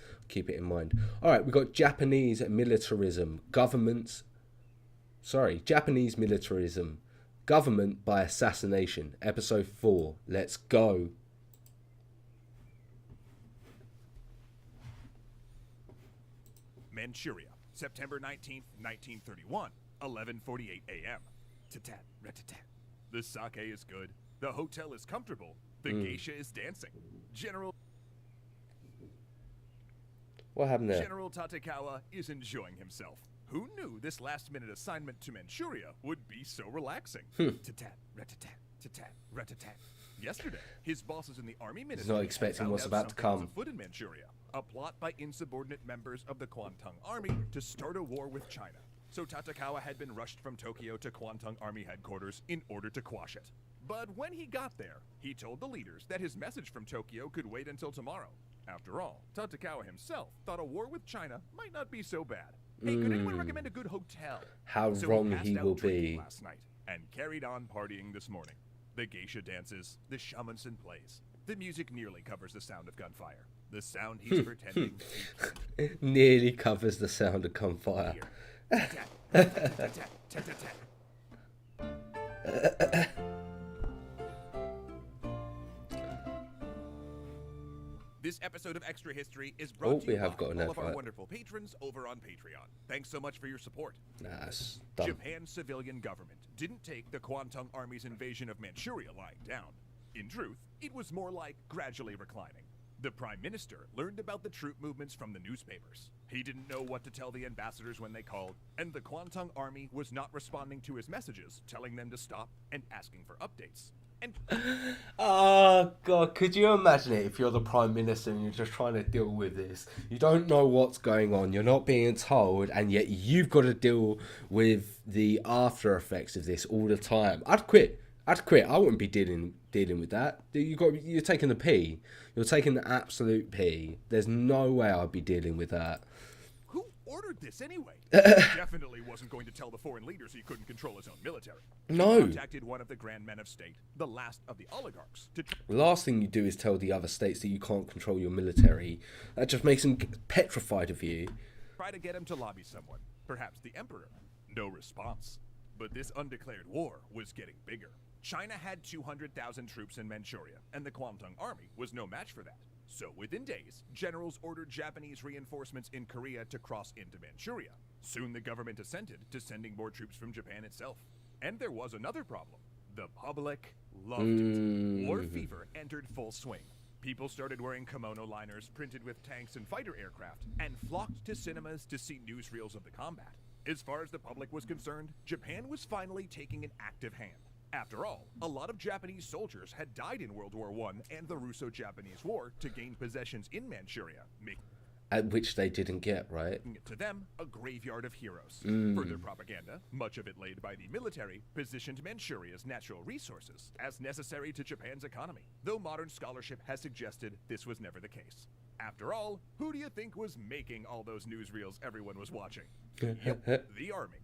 All right, we got Japanese militarism, Japanese militarism, government by assassination. Episode 4. Let's go. Manchuria, September 19th, 1931, 11:48 a.m. Tat-tat, rat-tat-tat. The sake is good. The hotel is comfortable. The geisha is dancing. What happened there? General Tatekawa is enjoying himself. Who knew this last-minute assignment to Manchuria would be so relaxing? Tat-tat, rat-tat-tat, tat-tat, rat-tat-tat. Yesterday, his bosses in the army ministry not expecting found what's out about to something was come. afoot in Manchuria. A plot by insubordinate members of the Kwantung Army to start a war with China. So Tatekawa had been rushed from Tokyo to Kwantung Army headquarters in order to quash it. But when he got there, he told the leaders that his message from Tokyo could wait until tomorrow. After all, Tatekawa himself thought a war with China might not be so bad. Hey, could anyone recommend a good hotel? How So wrong passed he out will drinking be. last night and carried on partying this morning. The geisha dances, the shamanson plays. The music nearly covers the sound of gunfire. The sound he's pretending he can Nearly covers the sound of gunfire. hear. Tat-tat, tat-tat, tat-tat, tat-tat. This episode of Extra History is brought to we you have by got an all of our advert. wonderful patrons over on Patreon. Thanks so much for your support. That's done. Japan's civilian government didn't take the Kwantung Army's invasion of Manchuria lying down. In truth, it was more like gradually reclining. The Prime Minister learned about the troop movements from the newspapers. He didn't know what to tell the ambassadors when they called, and the Kwantung Army was not responding to his messages, telling them to stop and asking for updates. And Oh God, could you imagine it if you're the Prime Minister and you're just trying to deal with this? You don't know what's going on, you're not being told, and yet you've got to deal with the after effects of this all the time. I'd quit. I wouldn't be dealing with that. You're taking the pee. You're taking the absolute pee. There's no way I'd be dealing with that. who ordered this anyway? He definitely wasn't going to tell the foreign leaders he couldn't control his own military. No. He contacted one of the grand men of state, the last of the oligarchs, to The last thing you do is tell the other states that you can't control your military. That just makes them petrified of you. try to get him to lobby someone, perhaps the emperor. No response. But this undeclared war was getting bigger. China had 200,000 troops in Manchuria, and the Kwantung Army was no match for that. So within days, generals ordered Japanese reinforcements in Korea to cross into Manchuria. Soon the government assented to sending more troops from Japan itself. And there was another problem. The public loved it. War fever entered full swing. People started wearing kimono liners printed with tanks and fighter aircraft, and flocked to cinemas to see newsreels of the combat. As far as the public was concerned, Japan was finally taking an active hand. After all, a lot of Japanese soldiers had died in World War I and the Russo-Japanese War to gain possessions in Manchuria, making At which they didn't get, right? it to them a graveyard of heroes. Further propaganda, much of it laid by the military, positioned Manchuria's natural resources as necessary to Japan's economy, though modern scholarship has suggested this was never the case. After all, who do you think was making all those newsreels everyone was watching? Yep, the army.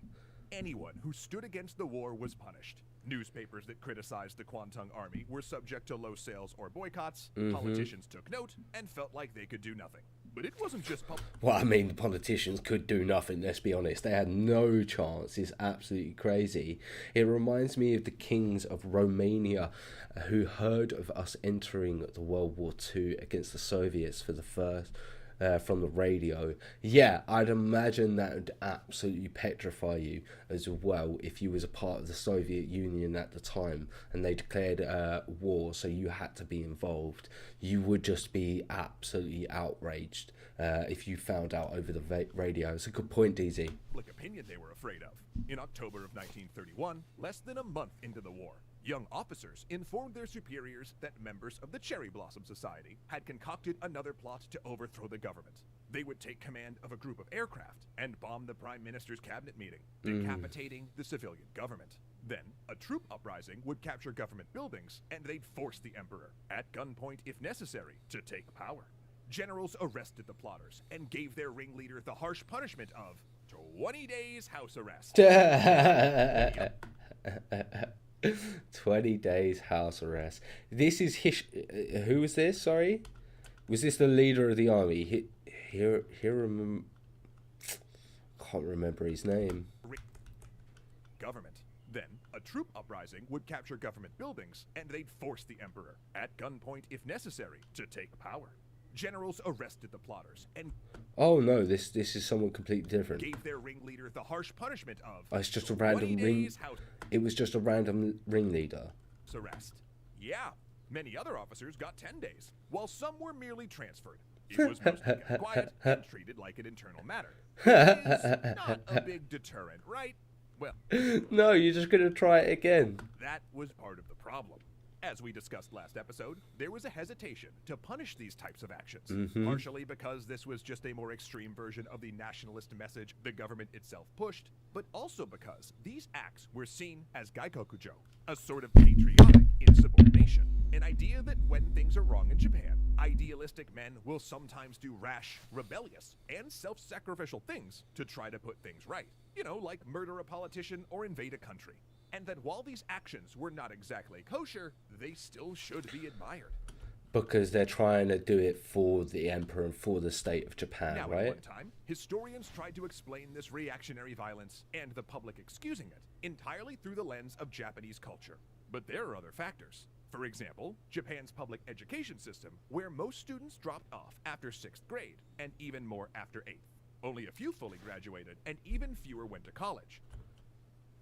Anyone who stood against the war was punished. Newspapers that criticized the Kwantung Army were subject to low sales or boycotts. Politicians took note and felt like they could do nothing. But it wasn't just Well, I mean, the politicians could do nothing, let's be honest. They had no chance. It's absolutely crazy. It reminds me of the kings of Romania who heard of us entering the World War II against the Soviets for the first... from the radio. Yeah, I'd imagine that would absolutely petrify you as well if you was a part of the Soviet Union at the time and they declared war, so you had to be involved. You would just be absolutely outraged if you found out over the radio. It's a good point, DZ. Public opinion they were afraid of. In October of 1931, less than a month into the war, young officers informed their superiors that members of the Cherry Blossom Society had concocted another plot to overthrow the government. They would take command of a group of aircraft and bomb the Prime Minister's cabinet meeting, decapitating the civilian government. Then, a troop uprising would capture government buildings, and they'd force the emperor, at gunpoint if necessary, to take power. Generals arrested the plotters and gave their ringleader the harsh punishment of 20 days house arrest. 20 days house arrest. This is who was this? Sorry, was this the leader of the army? Can't remember his name. Government. Then, a troop uprising would capture government buildings, and they'd force the emperor, at gunpoint if necessary, to take power. Generals arrested the plotters and oh no, this is someone completely different. Gave their ringleader the harsh punishment of it's just a random it was just a random ringleader. Arrest. Yeah, many other officers got 10 days, while some were merely transferred. It was mostly kept quiet and treated like an internal matter. It's not a big deterrent, right? Well, no, you're just gonna try it again. That was part of the problem. As we discussed last episode, there was a hesitation to punish these types of actions, partially because this was just a more extreme version of the nationalist message the government itself pushed, but also because these acts were seen as gaikokujo, a sort of patriotic insubordination, an idea that when things are wrong in Japan, idealistic men will sometimes do rash, rebellious, and self-sacrificial things to try to put things right. You know, like murder a politician or invade a country. And that while these actions were not exactly kosher, they still should be admired. Because they're trying to do it for the emperor and for the state of Japan, now, right? At one time, historians tried to explain this reactionary violence and the public excusing it entirely through the lens of Japanese culture. But there are other factors. For example, Japan's public education system, where most students dropped off after 6th grade, and even more after 8th. Only a few fully graduated, and even fewer went to college.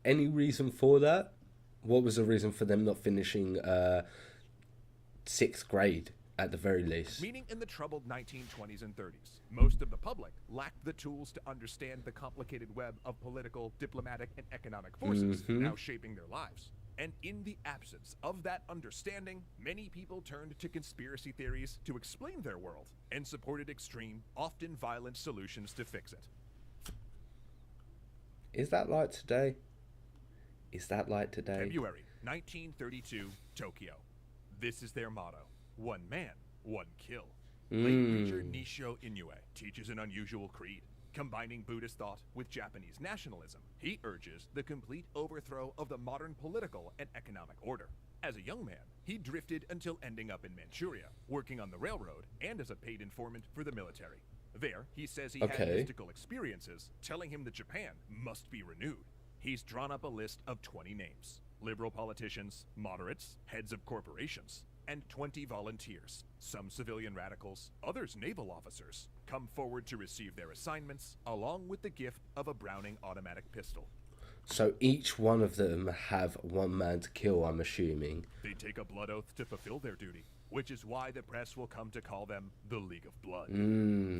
Any reason for that? What was the reason for them not finishing 6th grade at the very least? Meaning in the troubled 1920s and 30s, most of the public lacked the tools to understand the complicated web of political, diplomatic, and economic forces now shaping their lives. And in the absence of that understanding, many people turned to conspiracy theories to explain their world and supported extreme, often violent solutions to fix it. Is that like today? Is that like today? February 1932, Tokyo. This is their motto: one man, one kill. Late preacher Nishio Inoue teaches an unusual creed, combining Buddhist thought with Japanese nationalism. He urges the complete overthrow of the modern political and economic order. As a young man, he drifted until ending up in Manchuria, working on the railroad and as a paid informant for the military. There, he says he had mystical experiences telling him that Japan must be renewed. He's drawn up a list of 20 names: liberal politicians, moderates, heads of corporations, and 20 volunteers, some civilian radicals, others naval officers, come forward to receive their assignments, along with the gift of a Browning automatic pistol. So each one of them have one man to kill, I'm assuming. They take a blood oath to fulfill their duty, which is why the press will come to call them the League of Blood.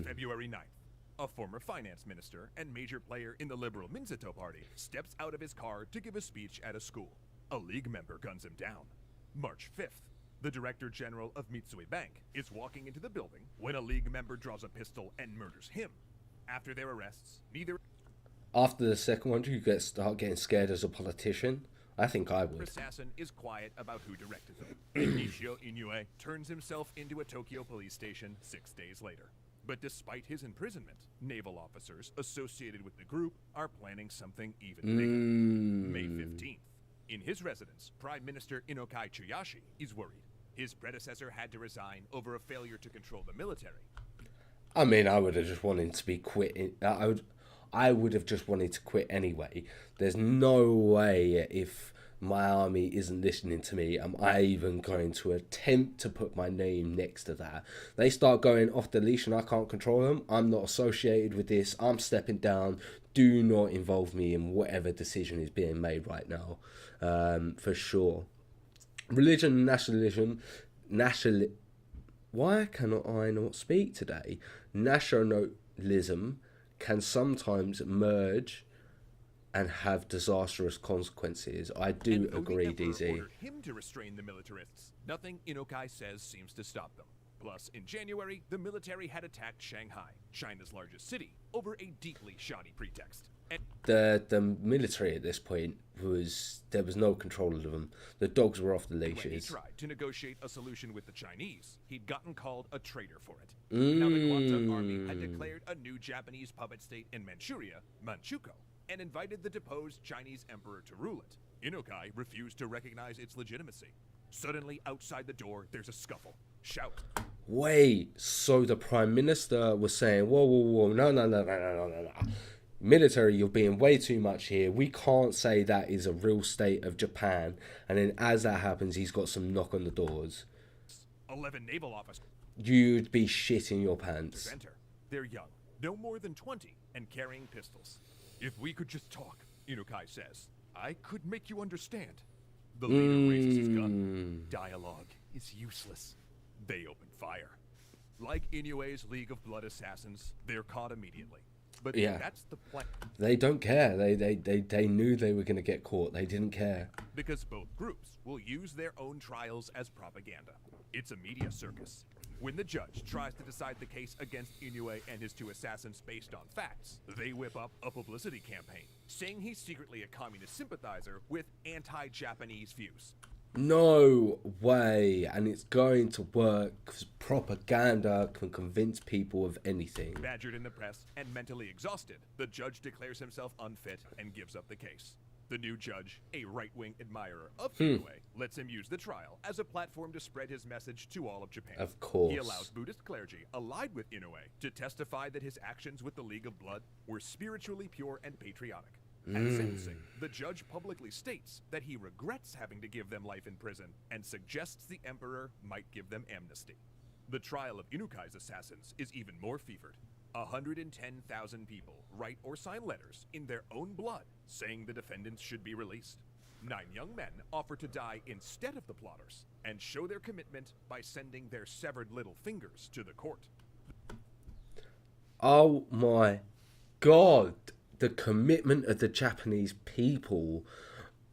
February 9th. A former finance minister and major player in the liberal Minzato party steps out of his car to give a speech at a school. A League member guns him down. March 5th. The Director General of Mitsui Bank is walking into the building when a League member draws a pistol and murders him. After their arrests, neither... After the second one, you start getting scared as a politician? I think I would. Assassin is quiet about who directed them. Nishio Inoue turns himself into a Tokyo police station 6 days later. But despite his imprisonment, naval officers associated with the group are planning something even bigger. May 15th. In his residence, Prime Minister Inokai Tsuyashi is worried. His predecessor had to resign over a failure to control the military. I mean, I would have just wanted to be quit. I would have just wanted to quit anyway. There's no way, if my army isn't listening to me, am I even going to attempt to put my name next to that. They start going off the leash and I can't control them. I'm not associated with this. I'm stepping down. Do not involve me in whatever decision is being made right now, for sure. Religion and nationalism, why cannot I not speak today? Nationalism can sometimes merge and have disastrous consequences. I do agree, DZ. Ordered him to restrain the militarists. Nothing Inokai says seems to stop them. Plus, in January, the military had attacked Shanghai, China's largest city, over a deeply shoddy pretext. And The military at this point there was no control of them. The dogs were off the when he leashes. tried to negotiate a solution with the Chinese, he'd gotten called a traitor for it. Now the Kuomintang army had declared a new Japanese puppet state in Manchuria, Manchukuo, and invited the deposed Chinese emperor to rule it. Inokai refused to recognize its legitimacy. Suddenly, outside the door, there's a scuffle. Shout. Wait, so the Prime Minister was saying, whoa, no. Military, you're being way too much here. We can't say that is a real state of Japan. And then as that happens, he's got some knock on the doors. 11 naval officers You'd be shitting your pants. enter. They're young, no more than 20, and carrying pistols. If we could just talk, Inokai says, I could make you understand. The leader raises his gun. Dialogue is useless. They open fire. Like Inoue's League of Blood Assassins, they're caught immediately. But Yeah. that's the plan. They don't care. They knew they were going to get caught. They didn't care. Because both groups will use their own trials as propaganda. It's a media circus. When the judge tries to decide the case against Inoue and his two assassins based on facts, they whip up a publicity campaign, saying he's secretly a communist sympathizer with anti-Japanese views. No way. And it's going to work because propaganda can convince people of anything. Badgered in the press and mentally exhausted, the judge declares himself unfit and gives up the case. The new judge, a right-wing admirer of Inoue, lets him use the trial as a platform to spread his message to all of Japan. Of course. He allows Buddhist clergy allied with Inoue to testify that his actions with the League of Blood were spiritually pure and patriotic. At sentencing, the judge publicly states that he regrets having to give them life in prison and suggests the emperor might give them amnesty. The trial of Inukai's assassins is even more fevered. 110,000 people write or sign letters in their own blood saying the defendants should be released. 9 young men offer to die instead of the plotters and show their commitment by sending their severed little fingers to the court. Oh my god. The commitment of the Japanese people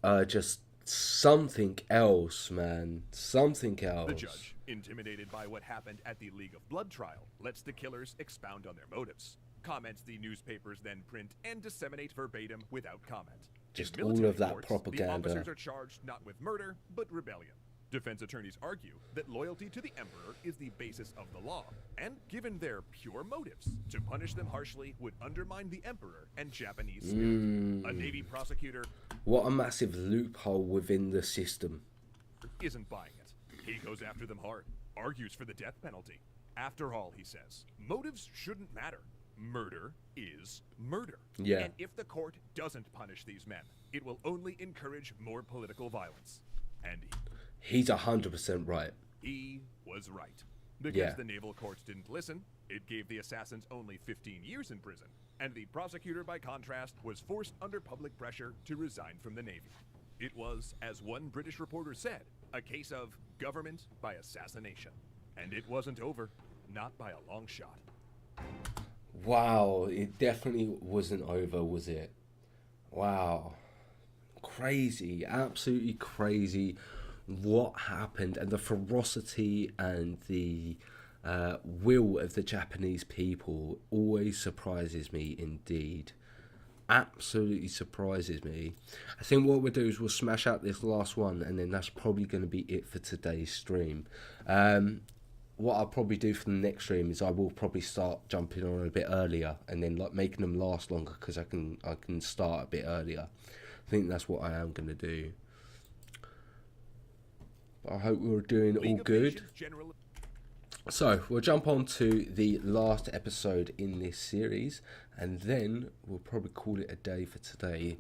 are just something else, man. Something else. The judge, intimidated by what happened at the League of Blood trial, lets the killers expound on their motives. Comments the newspapers then print and disseminate verbatim without comment. Just In all military of that courts, propaganda. The officers are charged not with murder, but rebellion. Defense attorneys argue that loyalty to the emperor is the basis of the law, and given their pure motives, to punish them harshly would undermine the emperor and Japanese spirit. A Navy prosecutor What a massive loophole within the system. isn't buying it. He goes after them hard, argues for the death penalty. After all, he says, motives shouldn't matter. Murder is murder. Yeah. And if the court doesn't punish these men, it will only encourage more political violence. And He's 100% right. he was right. Because Yeah. the naval courts didn't listen, it gave the assassins only 15 years in prison. And the prosecutor, by contrast, was forced under public pressure to resign from the Navy. It was, as one British reporter said, a case of government by assassination. And it wasn't over, not by a long shot. Wow, it definitely wasn't over, was it? Wow. Crazy, absolutely crazy what happened, and the ferocity and the will of the Japanese people always surprises me indeed. Absolutely surprises me. I think what we'll do is we'll smash out this last one, and then that's probably going to be it for today's stream. What I'll probably do for the next stream is I will probably start jumping on a bit earlier, and then like making them last longer, because I can start a bit earlier. I think that's what I am going to do. I hope we're doing all League of good. Nations General So we'll jump on to the last episode in this series, and then we'll probably call it a day for today.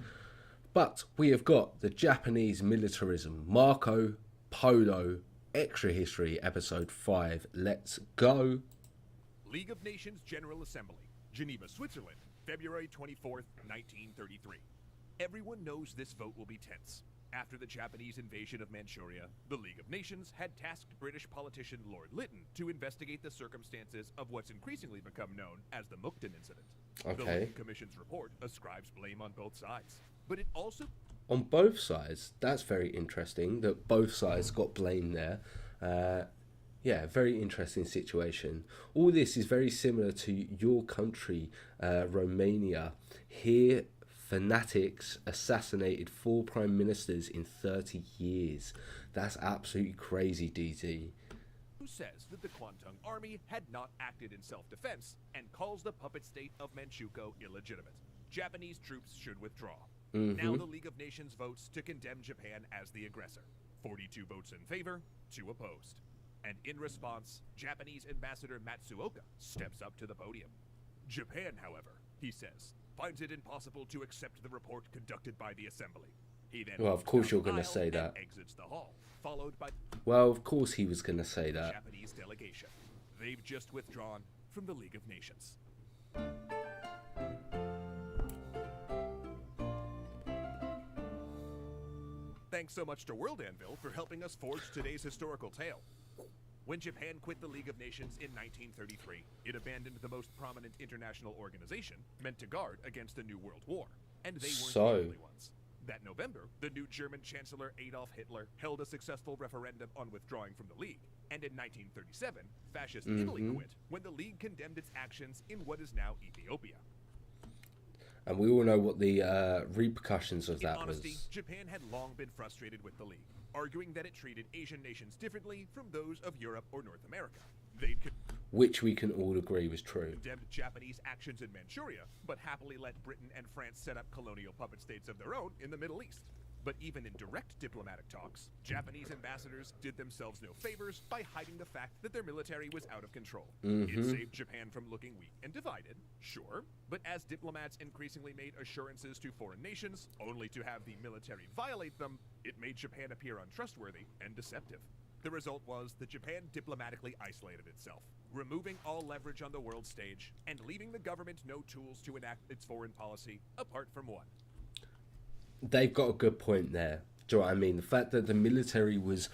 But we have got the Japanese militarism, Marco Polo, extra history, episode 5. Let's go. League of Nations General Assembly, Geneva, Switzerland, February 24th, 1933. Everyone knows this vote will be tense. After the Japanese invasion of Manchuria, the League of Nations had tasked British politician Lord Lytton to investigate the circumstances of what's increasingly become known as the Mukden incident. The Okay. Lytton Commission's report ascribes blame on both sides, but it also On both sides, that's very interesting that both sides got blamed there. Yeah, very interesting situation. All this is very similar to your country, Romania. Here, fanatics assassinated 4 prime ministers in 30 years. That's absolutely crazy, DZ. who says that the Kwantung Army had not acted in self-defense and calls the puppet state of Manchukuo illegitimate. Japanese troops should withdraw. Now the League of Nations votes to condemn Japan as the aggressor. 42 votes in favor, 2 opposed. And in response, Japanese Ambassador Matsuoka steps up to the podium. Japan, however, he says, finds it impossible to accept the report conducted by the assembly. He then Well, of walks course down you're the gonna aisle say and that. exits the hall, followed by Well, of course he was going to say the that. Japanese delegation. They've just withdrawn from the League of Nations. Thanks so much to World Anvil for helping us forge today's historical tale. When Japan quit the League of Nations in 1933, it abandoned the most prominent international organization meant to guard against a new world war, and they weren't the only ones. That November, the new German Chancellor Adolf Hitler held a successful referendum on withdrawing from the League, and in 1937, fascist Italy quit when the League condemned its actions in what is now Ethiopia. And we all know what the repercussions of that In honesty, was. Japan had long been frustrated with the League, arguing that it treated Asian nations differently from those of Europe or North America. They'd Which we can all agree was true. condemned Japanese actions in Manchuria, but happily let Britain and France set up colonial puppet states of their own in the Middle East. But even in direct diplomatic talks, Japanese ambassadors did themselves no favors by hiding the fact that their military was out of control. It saved Japan from looking weak and divided, sure, but as diplomats increasingly made assurances to foreign nations, only to have the military violate them, it made Japan appear untrustworthy and deceptive. The result was that Japan diplomatically isolated itself, removing all leverage on the world stage and leaving the government no tools to enact its foreign policy apart from one. They've got a good point there. Do you know what I mean? The fact that the military was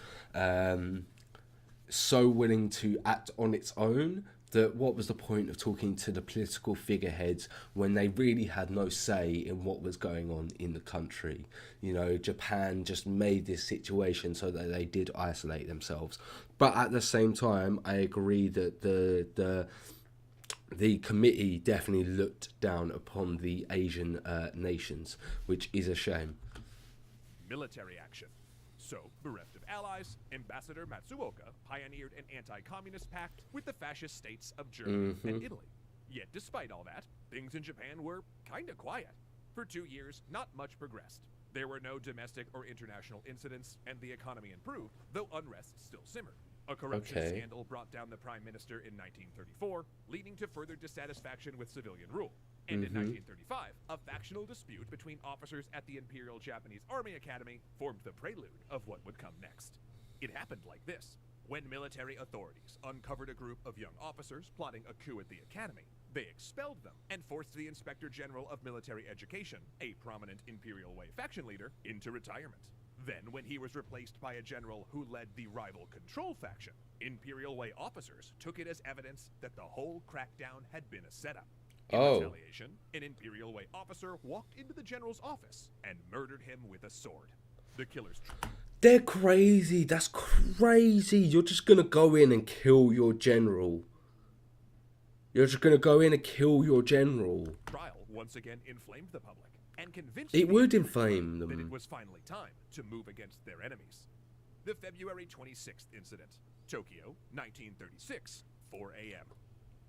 so willing to act on its own, that what was the point of talking to the political figureheads when they really had no say in what was going on in the country? You know, Japan just made this situation so that they did isolate themselves. But at the same time, I agree that the committee definitely looked down upon the Asian nations, which is a shame. Military action. So, bereft of allies, Ambassador Matsuoka pioneered an anti-communist pact with the fascist states of Germany and Italy. Yet despite all that, things in Japan were kinda quiet. For 2 years, not much progressed. There were no domestic or international incidents, and the economy improved, though unrest still simmered. A corruption scandal brought down the prime minister in 1934, leading to further dissatisfaction with civilian rule. And in 1935, a factional dispute between officers at the Imperial Japanese Army Academy formed the prelude of what would come next. It happened like this. When military authorities uncovered a group of young officers plotting a coup at the academy, they expelled them and forced the Inspector General of Military Education, a prominent Imperial Way faction leader, into retirement. Then, when he was replaced by a general who led the rival Control faction, Imperial Way officers took it as evidence that the whole crackdown had been a setup. In retaliation, an Imperial Way officer walked into the general's office and murdered him with a sword. The killer's They're crazy. That's crazy. You're just going to go in and kill your general. You're just going to go in and kill your general. trial once again inflamed the public and convinced It the would Imperial inflame Guard them. that it was finally time to move against their enemies. The February 26th incident, Tokyo, 1936, 4 a.m.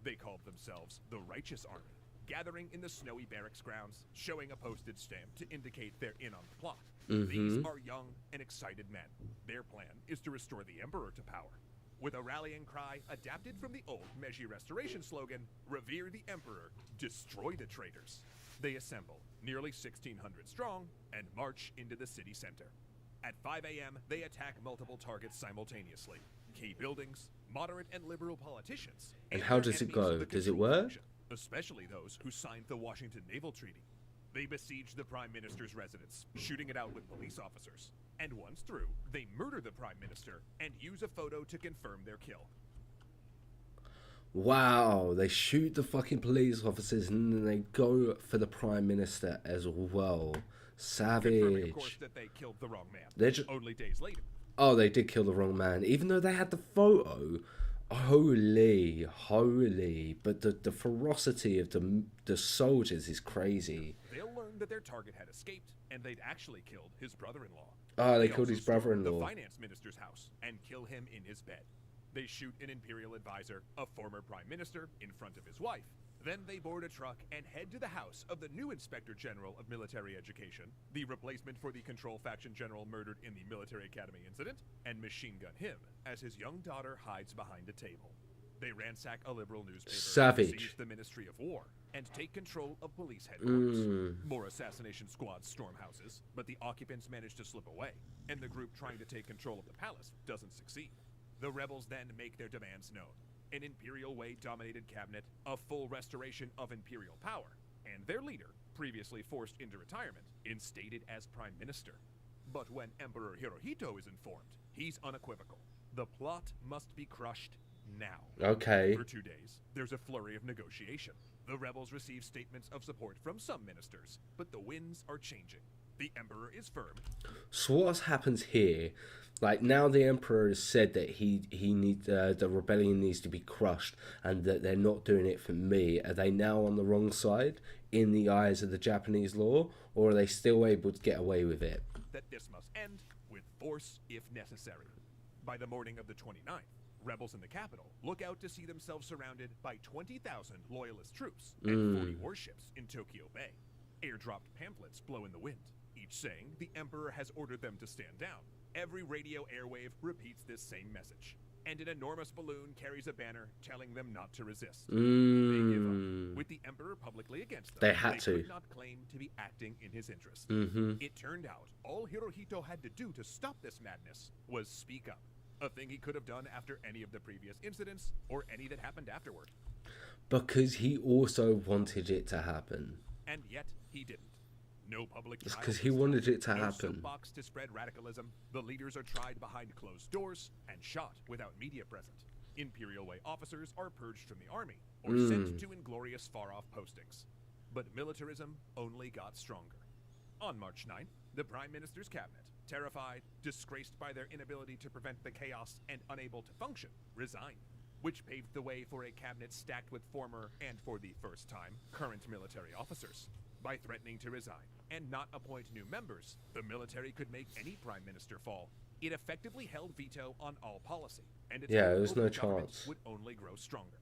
They called themselves the Righteous Army, gathering in the snowy barracks grounds, showing a postage stamp to indicate they're in on the plot. These are young and excited men. Their plan is to restore the Emperor to power. With a rallying cry adapted from the old Meiji Restoration slogan, Revere the Emperor, destroy the traitors. They assemble, nearly 1,600 strong, and march into the city center. At 5 a.m., they attack multiple targets simultaneously. Key buildings, moderate and liberal politicians. And how does it go? Does it work? Faction, especially those who signed the Washington Naval Treaty. They besiege the Prime Minister's residence, shooting it out with police officers. And once through, they murder the Prime Minister and use a photo to confirm their kill. Wow, they shoot the fucking police officers and then they go for the Prime Minister as well. Savage. Confirming, of course, that they killed the wrong man. They're just... Only days later. Oh, they did kill the wrong man, even though they had the photo. Holy. But the ferocity of the soldiers is crazy. They'll learn that their target had escaped, and they'd actually killed his brother-in-law. Oh, they killed his also storm brother-in-law. the finance minister's house and kill him in his bed. They shoot an imperial advisor, a former prime minister, in front of his wife. Then they board a truck and head to the house of the new Inspector General of Military Education, the replacement for the Control Faction General murdered in the Military Academy incident, and machine gun him as his young daughter hides behind a table. They ransack a liberal newspaper, Savage. seize the Ministry of War, and take control of police headquarters. More assassination squads storm houses, but the occupants manage to slip away, and the group trying to take control of the palace doesn't succeed. The rebels then make their demands known. An Imperial Way-dominated cabinet, a full restoration of imperial power, and their leader, previously forced into retirement, instated as Prime Minister. But when Emperor Hirohito is informed, he's unequivocal. The plot must be crushed now. Okay. For 2 days, there's a flurry of negotiation. The rebels receive statements of support from some ministers, but the winds are changing. The Emperor is firm. So what happens here? Like, now the Emperor has said that he needs the rebellion needs to be crushed, and that they're not doing it for me. Are they now on the wrong side in the eyes of the Japanese law, or are they still able to get away with it? That this must end with force if necessary. By the morning of the 29th, rebels in the capital look out to see themselves surrounded by 20,000 loyalist troops and 40 warships in Tokyo Bay. Airdropped pamphlets blow in the wind, each saying the Emperor has ordered them to stand down. Every radio airwave repeats this same message, and an enormous balloon carries a banner telling them not to resist. They give up. With the Emperor publicly against them, They had to. could not claim to be acting in his interest. It turned out all Hirohito had to do to stop this madness was speak up, a thing he could have done after any of the previous incidents or any that happened afterward. Because he also wanted it to happen. And yet he didn't. No public It's trial 'cause he was wanted held. it to No happen. soapbox to spread radicalism. The leaders are tried behind closed doors and shot without media present. Imperial Way officers are purged from the army or sent to inglorious far-off postings. But militarism only got stronger. On March 9th, the Prime Minister's cabinet, terrified, disgraced by their inability to prevent the chaos, and unable to function, resigned, which paved the way for a cabinet stacked with former, and for the first time, current military officers. By threatening to resign and not appoint new members, the military could make any prime minister fall. It effectively held veto on all policy, and its Yeah, there was no open government chance. would only grow stronger.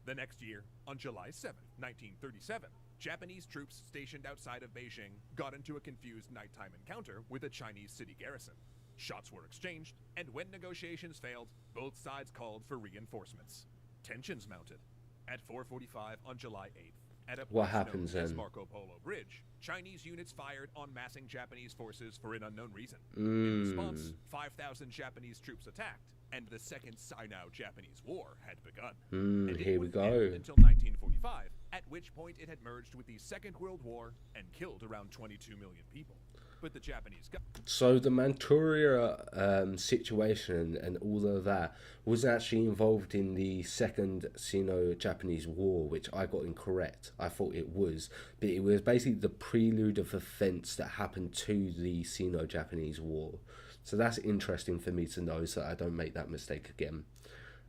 The next year, on July 7, 1937, Japanese troops stationed outside of Beijing got into a confused nighttime encounter with a Chinese city garrison. Shots were exchanged, and when negotiations failed, both sides called for reinforcements. Tensions mounted. At 4:45 on July 8th, at a What place happens known as then? Marco Polo Bridge, Chinese units fired on massing Japanese forces for an unknown reason. In response, 5,000 Japanese troops attacked, and the Second Sino-Japanese War had begun. And it Here we wouldn't go. end until 1945, at which point it had merged with the Second World War and killed around 22 million people. But the Japanese So the Manchuria situation and all of that was actually involved in the Second Sino-Japanese War, which I got incorrect. I thought it was, but it was basically the prelude of events that happened to the Sino-Japanese War. So that's interesting for me to know, so I don't make that mistake again,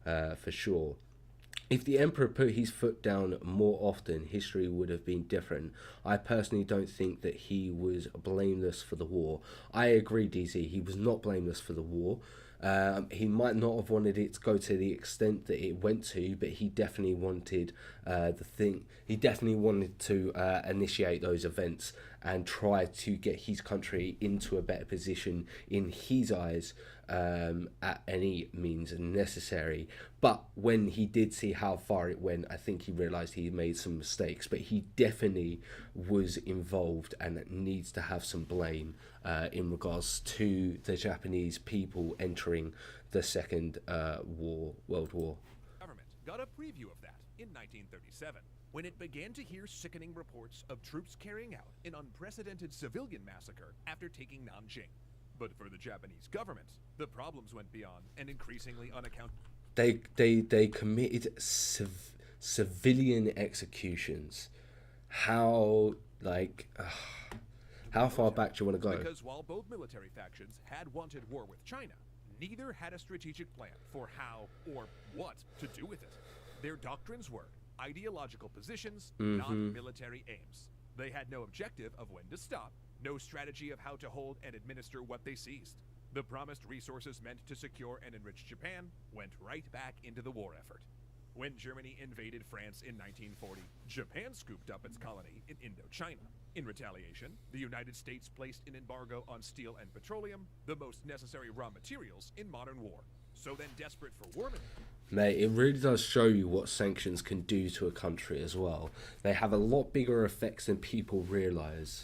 for sure. If the Emperor put his foot down more often, history would have been different. I personally don't think that he was blameless for the war. I agree, DZ, he was not blameless for the war. He might not have wanted it to go to the extent that it went to, but he definitely wanted He definitely wanted to initiate those events and try to get his country into a better position in his eyes at any means necessary. But when he did see how far it went, I think he realised he made some mistakes. But he definitely was involved and needs to have some blame in regards to the Japanese people entering the Second World War. Government got a preview of that in 1937, when it began to hear sickening reports of troops carrying out an unprecedented civilian massacre after taking Nanjing. But for the Japanese government, the problems went beyond an increasingly unaccountable. They committed civilian executions. How far back do you want to go? Because while both military factions had wanted war with China, neither had a strategic plan for how or what to do with it. Their doctrines were ideological positions, not military aims. They had no objective of when to stop, no strategy of how to hold and administer what they seized. The promised resources meant to secure and enrich Japan went right back into the war effort. When Germany invaded France in 1940, Japan scooped up its colony in Indochina. In retaliation, the United States placed an embargo on steel and petroleum, the most necessary raw materials in modern war. So then, desperate for war, mate, it really does show you what sanctions can do to a country as well. They have a lot bigger effects than people realise.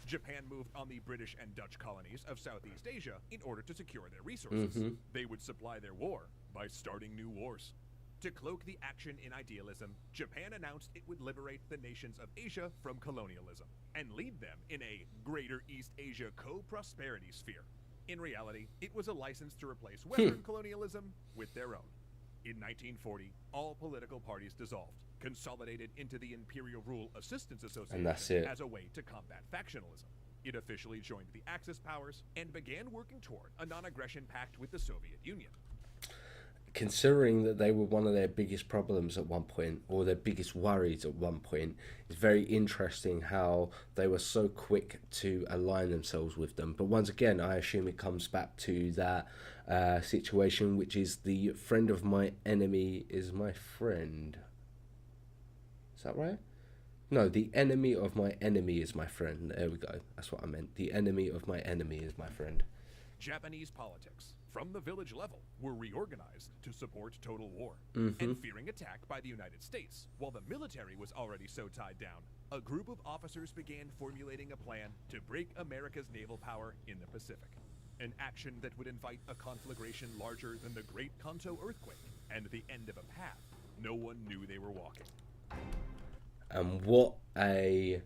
Japan moved on the British and Dutch colonies of Southeast Asia in order to secure their resources. They would supply their war by starting new wars. To cloak the action in idealism, Japan announced it would liberate the nations of Asia from colonialism and lead them in a Greater East Asia co-prosperity sphere. In reality, it was a license to replace Western colonialism with their own. In 1940, all political parties dissolved, consolidated into the Imperial Rule Assistance Association, and that's it, as a way to combat factionalism. It officially joined the Axis powers and began working toward a non-aggression pact with the Soviet Union. Considering that they were one of their biggest problems at one point, or their biggest worries at one point, it's very interesting how they were so quick to align themselves with them. But once again, I assume it comes back to that situation, which is the friend of my enemy is my friend. Is that right? No, the enemy of my enemy is my friend. There we go. That's what I meant. The enemy of my enemy is my friend. Japanese politics, from the village level, were reorganized to support total war. And fearing attack by the United States, while the military was already so tied down, a group of officers began formulating a plan to break America's naval power in the Pacific. An action that would invite a conflagration larger than the Great Kanto earthquake, and the end of a path no one knew they were walking. And what a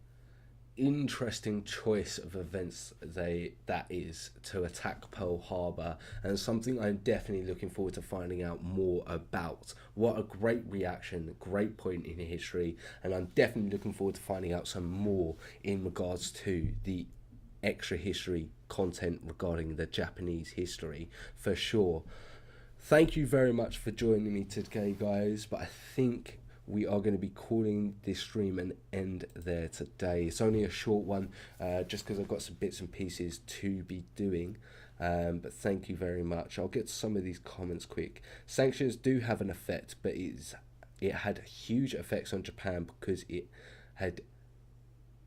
interesting choice of events that is to attack Pearl Harbor, and something I'm definitely looking forward to finding out more about. What a great reaction, great point in history, and I'm definitely looking forward to finding out some more in regards to the extra history content regarding the Japanese history for sure. Thank you very much for joining me today, guys, but I think we are going to be calling this stream an end there today. It's only a short one, just because I've got some bits and pieces to be doing. But thank you very much. I'll get to some of these comments quick. Sanctions do have an effect, but it had huge effects on Japan because it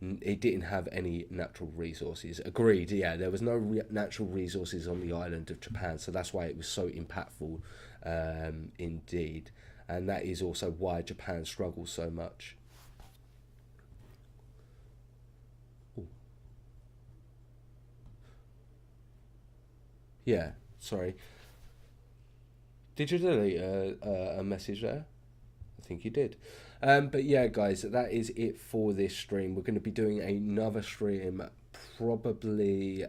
didn't have any natural resources. Agreed, yeah, there was no natural resources on the island of Japan, so that's why it was so impactful, indeed. And that is also why Japan struggles so much. Ooh. Yeah, sorry. Did you delete a message there? I think you did. But yeah, guys, that is it for this stream. We're going to be doing another stream probably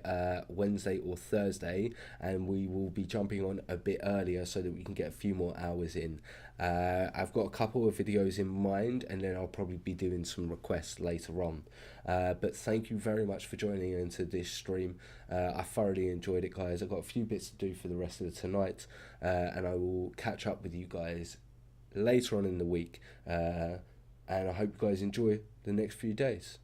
Wednesday or Thursday, and we will be jumping on a bit earlier so that we can get a few more hours in. I've got a couple of videos in mind, and then I'll probably be doing some requests later on. But thank you very much for joining into this stream. I thoroughly enjoyed it, guys. I've got a few bits to do for the rest of the tonight, and I will catch up with you guys later on in the week, and I hope you guys enjoy the next few days.